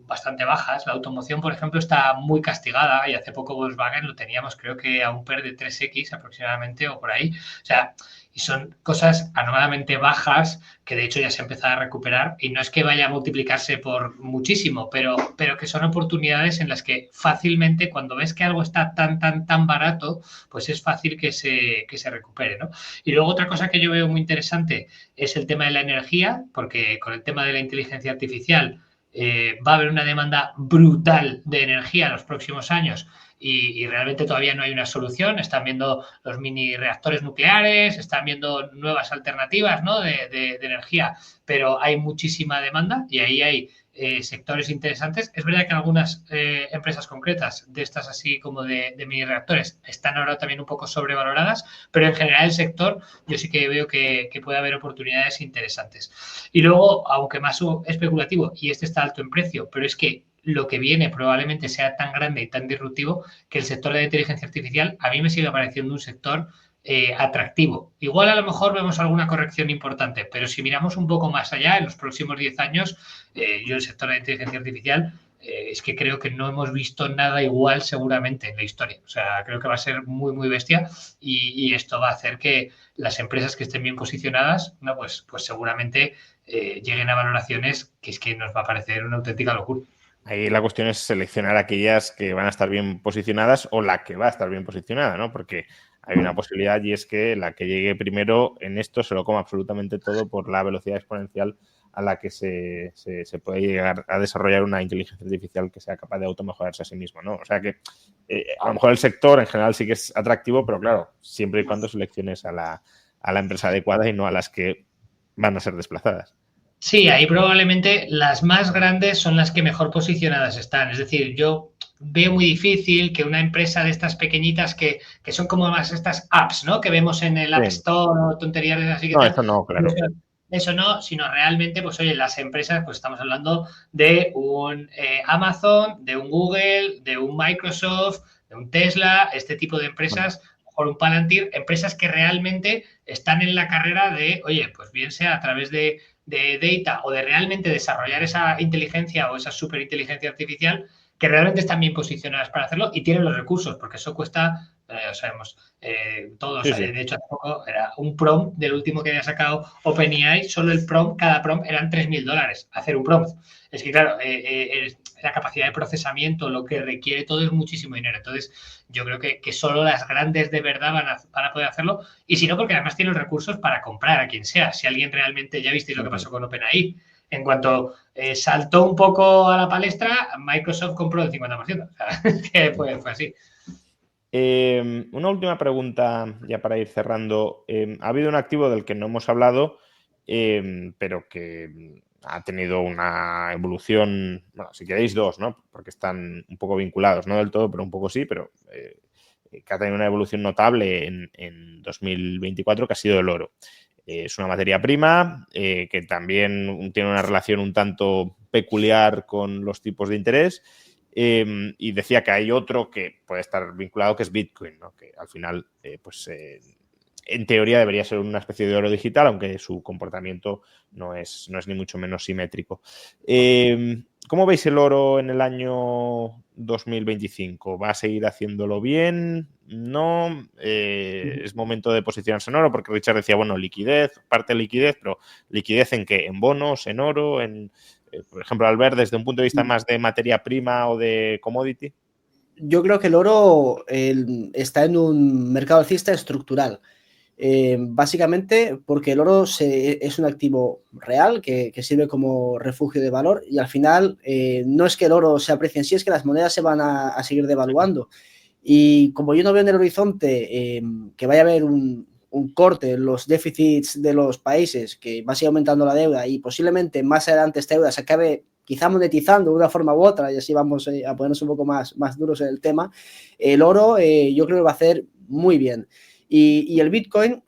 [SPEAKER 4] bastante bajas. La automoción, por ejemplo, está muy castigada y hace poco Volkswagen lo teníamos creo que a un PER de 3X aproximadamente o por ahí. O sea, y son cosas anormalmente bajas que de hecho ya se empieza a recuperar y no es que vaya a multiplicarse por muchísimo, pero que son oportunidades en las que fácilmente cuando ves que algo está tan barato, pues es fácil que se recupere, ¿no? Y luego otra cosa que yo veo muy interesante es el tema de la energía, porque con el tema de la inteligencia artificial va a haber una demanda brutal de energía en los próximos años y realmente todavía no hay una solución. Están viendo los mini reactores nucleares, están viendo nuevas alternativas, ¿no? de energía, pero hay muchísima demanda y ahí hay sectores interesantes. Es verdad que algunas empresas concretas de estas así como de mini reactores están ahora también un poco sobrevaloradas, pero en general el sector yo sí que veo que puede haber oportunidades interesantes. Y luego, aunque más especulativo y este está alto en precio, pero es que lo que viene probablemente sea tan grande y tan disruptivo que el sector de la inteligencia artificial a mí me sigue pareciendo un sector atractivo. Igual a lo mejor vemos alguna corrección importante, pero si miramos un poco más allá, en los próximos 10 años, yo el sector de la inteligencia artificial es que creo que no hemos visto nada igual seguramente en la historia. O sea, creo que va a ser muy bestia y esto va a hacer que las empresas que estén bien posicionadas, no, pues seguramente lleguen a valoraciones que es que nos va a parecer una auténtica locura.
[SPEAKER 1] Ahí la cuestión es seleccionar aquellas que van a estar bien posicionadas o la que va a estar bien posicionada, ¿no? Porque hay una posibilidad y es que la que llegue primero en esto se lo coma absolutamente todo por la velocidad exponencial a la que se puede llegar a desarrollar una inteligencia artificial que sea capaz de automejorarse a sí mismo, ¿no? O sea que a lo mejor el sector en general sí que es atractivo, pero claro, siempre y cuando selecciones a la empresa adecuada y no a las que van a ser desplazadas.
[SPEAKER 4] Sí, ahí probablemente las más grandes son las que mejor posicionadas están. Es decir, yo veo muy difícil que una empresa de estas pequeñitas que son como más estas apps, ¿no? Que vemos en el App Store o tonterías así que
[SPEAKER 1] no,
[SPEAKER 4] tal.
[SPEAKER 1] esto no, claro.
[SPEAKER 4] Eso no, sino realmente, pues oye, las empresas, pues estamos hablando de un Amazon, de un Google, de un Microsoft, de un Tesla, este tipo de empresas, o un Palantir, empresas que realmente están en la carrera de, oye, pues bien sea a través de data o de realmente desarrollar esa inteligencia o esa superinteligencia artificial que realmente están bien posicionadas para hacerlo y tienen los recursos, porque eso cuesta, lo sabemos todos. Sí. De hecho, hace poco era un prompt del último que había sacado OpenAI, solo el prompt, cada prompt eran $3.000 hacer un prompt. Es que, claro, la capacidad de procesamiento, lo que requiere todo es muchísimo dinero. Entonces, yo creo que solo las grandes de verdad van a poder hacerlo. Y si no, porque además tienen los recursos para comprar a quien sea. Si alguien realmente, ya visteis lo que pasó con OpenAI, En cuanto saltó un poco a la palestra, Microsoft compró el 50%. O sea, que fue así.
[SPEAKER 1] Una última pregunta ya para ir cerrando. Ha habido un activo del que no hemos hablado, pero que ha tenido una evolución, bueno, si queréis dos, ¿no? Porque están un poco vinculados, no del todo, pero un poco sí, pero que ha tenido una evolución notable en 2024, que ha sido el oro. Es una materia prima que también tiene una relación un tanto peculiar con los tipos de interés. Y decía que hay otro que puede estar vinculado, que es Bitcoin, ¿no? Que al final, en teoría debería ser una especie de oro digital, aunque su comportamiento no es ni mucho menos simétrico. ¿Cómo veis el oro en el año 2025? ¿Va a seguir haciéndolo bien? ¿No? ¿Es momento de posicionarse en oro? Porque Richard decía, bueno, liquidez, parte de liquidez, pero ¿liquidez en qué? ¿En bonos? ¿En oro? Por ejemplo, Albert, desde un punto de vista más de materia prima o de commodity.
[SPEAKER 2] Yo creo que el oro está en un mercado alcista estructural. Básicamente porque el oro es un activo real que sirve como refugio de valor y al final no es que el oro se aprecie en sí, es que las monedas se van a seguir devaluando. Y como yo no veo en el horizonte que vaya a haber un corte en los déficits de los países, que va a seguir aumentando la deuda y posiblemente más adelante esta deuda se acabe quizá monetizando de una forma u otra, y así vamos a ponernos un poco más duros en el tema, el oro yo creo que va a hacer muy bien. Y el Bitcoin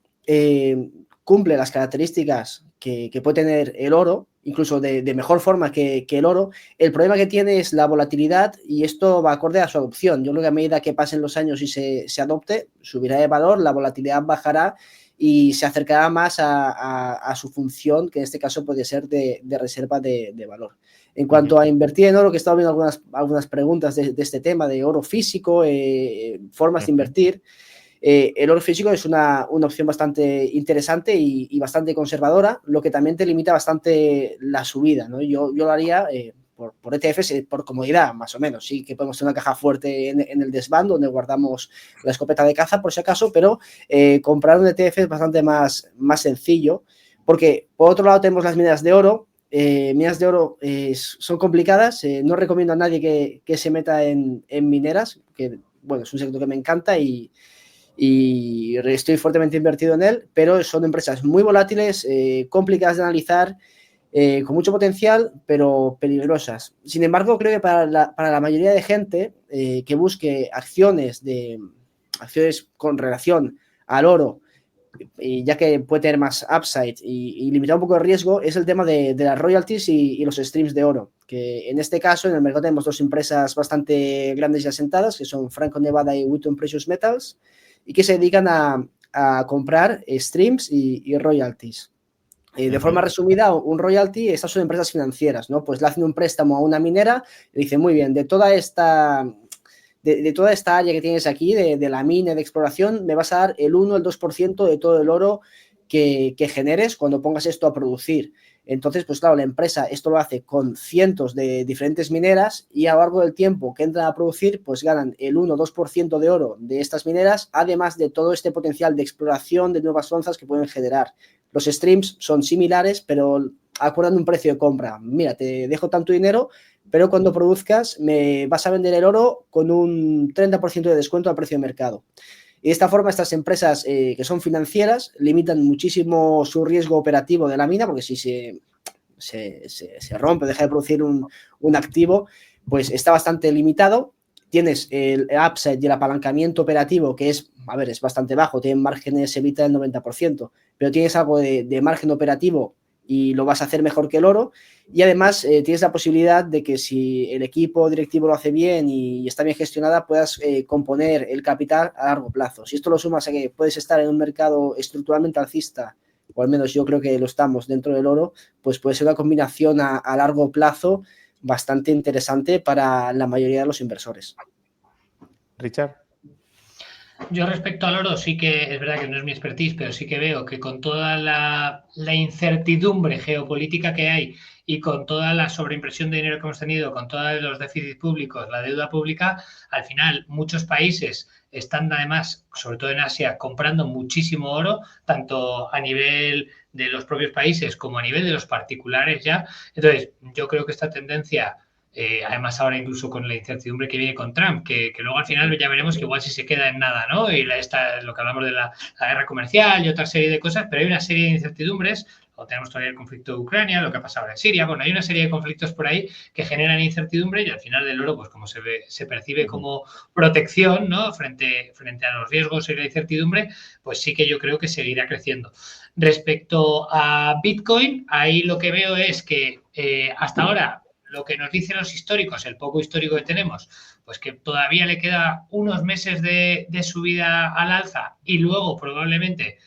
[SPEAKER 2] cumple las características que puede tener el oro, incluso de mejor forma que el oro. El problema que tiene es la volatilidad y esto va acorde a su adopción. Yo creo que a medida que pasen los años y se adopte, subirá de valor, la volatilidad bajará y se acercará más a su función, que en este caso puede ser de reserva de valor. En cuanto a invertir en oro, que he estado viendo algunas preguntas de este tema, de oro físico, formas de invertir. El oro físico es una opción bastante interesante y bastante conservadora, lo que también te limita bastante la subida, ¿no? Yo lo haría por ETFs, por comodidad, más o menos. Sí que podemos tener una caja fuerte en el desván donde guardamos la escopeta de caza, por si acaso, pero comprar un ETF es bastante más sencillo, porque por otro lado tenemos las minas de oro. Minas de oro son complicadas, no recomiendo a nadie que se meta en mineras, que bueno, es un sector que me encanta y estoy fuertemente invertido en él, pero son empresas muy volátiles, complicadas de analizar, con mucho potencial, pero peligrosas. Sin embargo, creo que para la mayoría de gente que busque acciones con relación al oro, ya que puede tener más upside y limitar un poco el riesgo, es el tema de las royalties y los streams de oro, que en este caso en el mercado tenemos dos empresas bastante grandes y asentadas, que son Franco-Nevada y Wheaton Precious Metals, y que se dedican a comprar streams y royalties. De forma resumida, un royalty, estas son empresas financieras, ¿no? Pues le hacen un préstamo a una minera y dicen, muy bien, de toda esta área que tienes aquí, de la mina, de exploración, me vas a dar el 1, el 2% de todo el oro que generes cuando pongas esto a producir. Entonces, pues claro, la empresa esto lo hace con cientos de diferentes mineras y a lo largo del tiempo que entran a producir, pues ganan el 1 o 2% de oro de estas mineras, además de todo este potencial de exploración de nuevas onzas que pueden generar. Los streams son similares, pero acuerdan un precio de compra. Mira, te dejo tanto dinero, pero cuando produzcas me vas a vender el oro con un 30% de descuento al precio de mercado. Y de esta forma estas empresas que son financieras limitan muchísimo su riesgo operativo de la mina, porque si se rompe, deja de producir un activo, pues está bastante limitado. Tienes el upside y el apalancamiento operativo, que es bastante bajo, tienen márgenes evita del 90%, pero tienes algo de margen operativo y lo vas a hacer mejor que el oro. Y además tienes la posibilidad de que si el equipo directivo lo hace bien y está bien gestionada, puedas componer el capital a largo plazo. Si esto lo sumas a que puedes estar en un mercado estructuralmente alcista, o al menos yo creo que lo estamos dentro del oro, pues puede ser una combinación a largo plazo bastante interesante para la mayoría de los inversores.
[SPEAKER 1] Richard.
[SPEAKER 4] Yo respecto al oro sí que es verdad que no es mi expertise, pero sí que veo que con toda la incertidumbre geopolítica que hay y con toda la sobreimpresión de dinero que hemos tenido, con todos los déficits públicos, la deuda pública, al final muchos países están además, sobre todo en Asia, comprando muchísimo oro, tanto a nivel de los propios países como a nivel de los particulares ya. Entonces, yo creo que esta tendencia además ahora incluso con la incertidumbre que viene con Trump, que luego al final ya veremos que igual si se queda en nada, ¿no? Y lo que hablamos de la guerra comercial y otra serie de cosas, pero hay una serie de incertidumbres, o tenemos todavía el conflicto de Ucrania, lo que ha pasado en Siria, bueno, hay una serie de conflictos por ahí que generan incertidumbre y al final del oro, pues como se percibe como protección, ¿no? Frente a los riesgos y la incertidumbre, pues sí que yo creo que seguirá creciendo. Respecto a Bitcoin, ahí lo que veo es que hasta ahora lo que nos dicen los históricos, el poco histórico que tenemos, pues que todavía le queda unos meses de subida al alza y luego probablemente,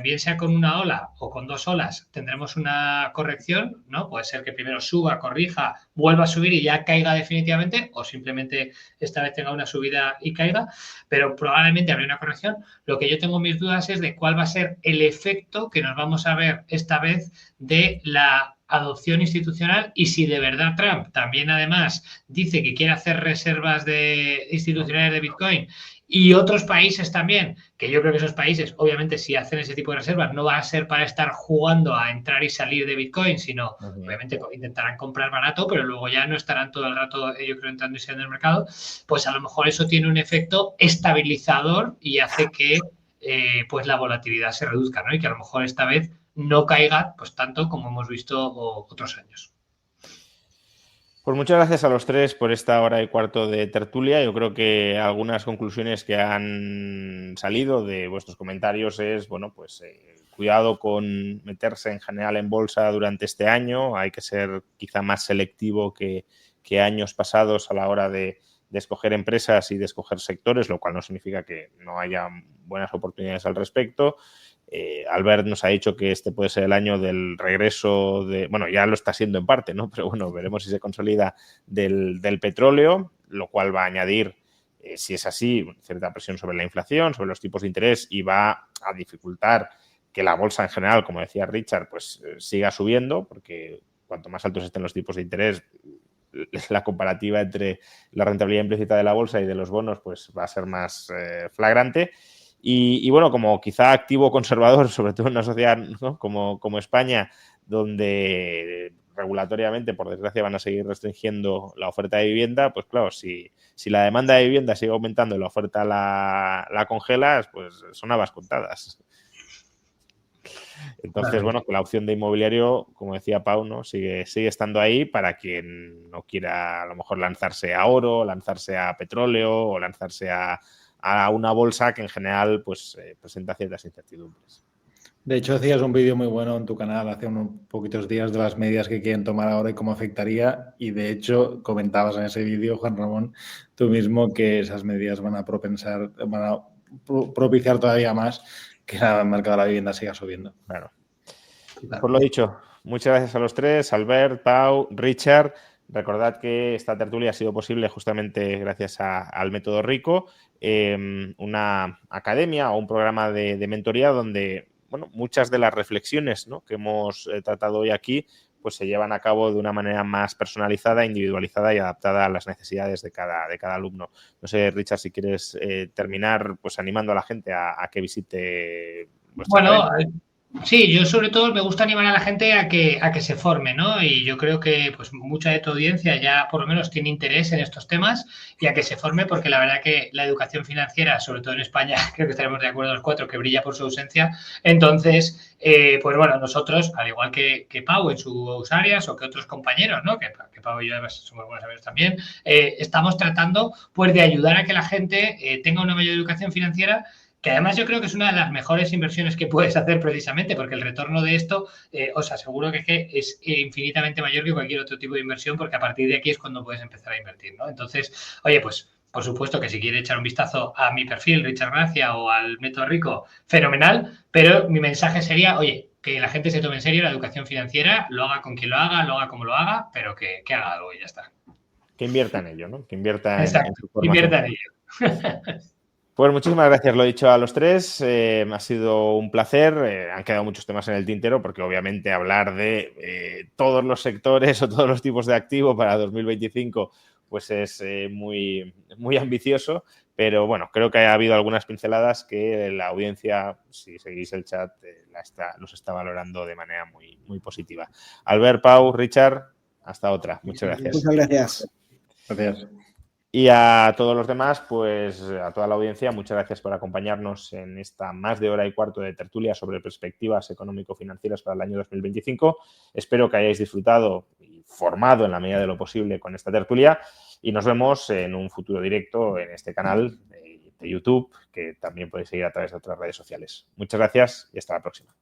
[SPEAKER 4] bien sea con una ola o con dos olas, tendremos una corrección, ¿no? Puede ser que primero suba, corrija, vuelva a subir y ya caiga definitivamente, o simplemente esta vez tenga una subida y caiga, pero probablemente habrá una corrección. Lo que yo tengo mis dudas es de cuál va a ser el efecto que nos vamos a ver esta vez de la adopción institucional y si de verdad Trump también además dice que quiere hacer reservas institucionales de Bitcoin y otros países también, que yo creo que esos países obviamente si hacen ese tipo de reservas no va a ser para estar jugando a entrar y salir de Bitcoin, sino obviamente intentarán comprar barato, pero luego ya no estarán todo el rato yo creo entrando y saliendo del mercado, pues a lo mejor eso tiene un efecto estabilizador y hace que pues la volatilidad se reduzca, ¿no? Y que a lo mejor esta vez no caiga pues tanto como hemos visto otros años.
[SPEAKER 1] Pues muchas gracias a los tres por esta hora y cuarto de tertulia. Yo creo que algunas conclusiones que han salido de vuestros comentarios es, bueno, pues cuidado con meterse en general en bolsa durante este año. Hay que ser quizá más selectivo que años pasados a la hora de escoger empresas y de escoger sectores, lo cual no significa que no haya buenas oportunidades al respecto. Albert nos ha dicho que este puede ser el año del regreso bueno, ya lo está siendo en parte, ¿no? Pero bueno, veremos si se consolida del petróleo, lo cual va a añadir, si es así, cierta presión sobre la inflación, sobre los tipos de interés y va a dificultar que la bolsa en general, como decía Richard, pues siga subiendo, porque cuanto más altos estén los tipos de interés, la comparativa entre la rentabilidad implícita de la bolsa y de los bonos pues va a ser más flagrante. Y bueno, como quizá activo conservador, sobre todo en una sociedad, ¿no? como España, donde regulatoriamente, por desgracia, van a seguir restringiendo la oferta de vivienda, pues claro, si la demanda de vivienda sigue aumentando y la oferta la congelas, pues son habas contadas. Entonces, bueno, que la opción de inmobiliario, como decía Pau, ¿no? sigue estando ahí para quien no quiera a lo mejor lanzarse a oro, lanzarse a petróleo o lanzarse a una bolsa que en general pues presenta ciertas incertidumbres.
[SPEAKER 3] De hecho, hacías un vídeo muy bueno en tu canal hace unos poquitos días de las medidas que quieren tomar ahora y cómo afectaría. Y de hecho, comentabas en ese vídeo, Juan Ramón, tú mismo, que esas medidas van a propiciar todavía más que el mercado de la vivienda siga subiendo.
[SPEAKER 1] Claro. Por lo dicho, muchas gracias a los tres, Albert, Pau, Richard. Recordad que esta tertulia ha sido posible justamente gracias al Método Rico, una academia o un programa de mentoría donde, bueno, muchas de las reflexiones, ¿no? que hemos tratado hoy aquí pues se llevan a cabo de una manera más personalizada, individualizada y adaptada a las necesidades de cada alumno. No sé, Richard, si quieres terminar pues animando a la gente a que visite vuestra academia.
[SPEAKER 4] Sí, yo sobre todo me gusta animar a la gente a que se forme, ¿no? Y yo creo que pues mucha de tu audiencia ya por lo menos tiene interés en estos temas y a que se forme porque la verdad que la educación financiera, sobre todo en España, creo que estaremos de acuerdo los cuatro, que brilla por su ausencia. Entonces, pues bueno, nosotros, al igual que Pau en sus áreas o que otros compañeros, ¿no? Que Pau y yo además somos buenos amigos también, estamos tratando pues de ayudar a que la gente tenga una mayor educación financiera, que además yo creo que es una de las mejores inversiones que puedes hacer precisamente porque el retorno de esto os aseguro que es infinitamente mayor que cualquier otro tipo de inversión porque a partir de aquí es cuando puedes empezar a invertir, ¿no? Entonces, oye, pues por supuesto que si quiere echar un vistazo a mi perfil, Richard Gracia, o al Método Rico, fenomenal, pero mi mensaje sería, oye, que la gente se tome en serio la educación financiera, lo haga con quien lo haga como lo haga, pero que haga algo y ya está.
[SPEAKER 1] Que invierta en ello, ¿no? Que invierta
[SPEAKER 4] en su formación. Invierta en ello.
[SPEAKER 1] Pues muchísimas gracias, lo he dicho a los tres. Ha sido un placer. Han quedado muchos temas en el tintero porque obviamente hablar de todos los sectores o todos los tipos de activo para 2025 pues es muy, muy ambicioso. Pero bueno, creo que ha habido algunas pinceladas que la audiencia, si seguís el chat, los está valorando de manera muy, muy positiva. Albert, Pau, Richard, hasta otra. Muchas gracias.
[SPEAKER 2] Muchas gracias.
[SPEAKER 3] Gracias.
[SPEAKER 1] Y a todos los demás, pues a toda la audiencia, muchas gracias por acompañarnos en esta más de hora y cuarto de tertulia sobre perspectivas económico-financieras para el año 2025. Espero que hayáis disfrutado y formado en la medida de lo posible con esta tertulia y nos vemos en un futuro directo en este canal de YouTube, que también podéis seguir a través de otras redes sociales. Muchas gracias y hasta la próxima.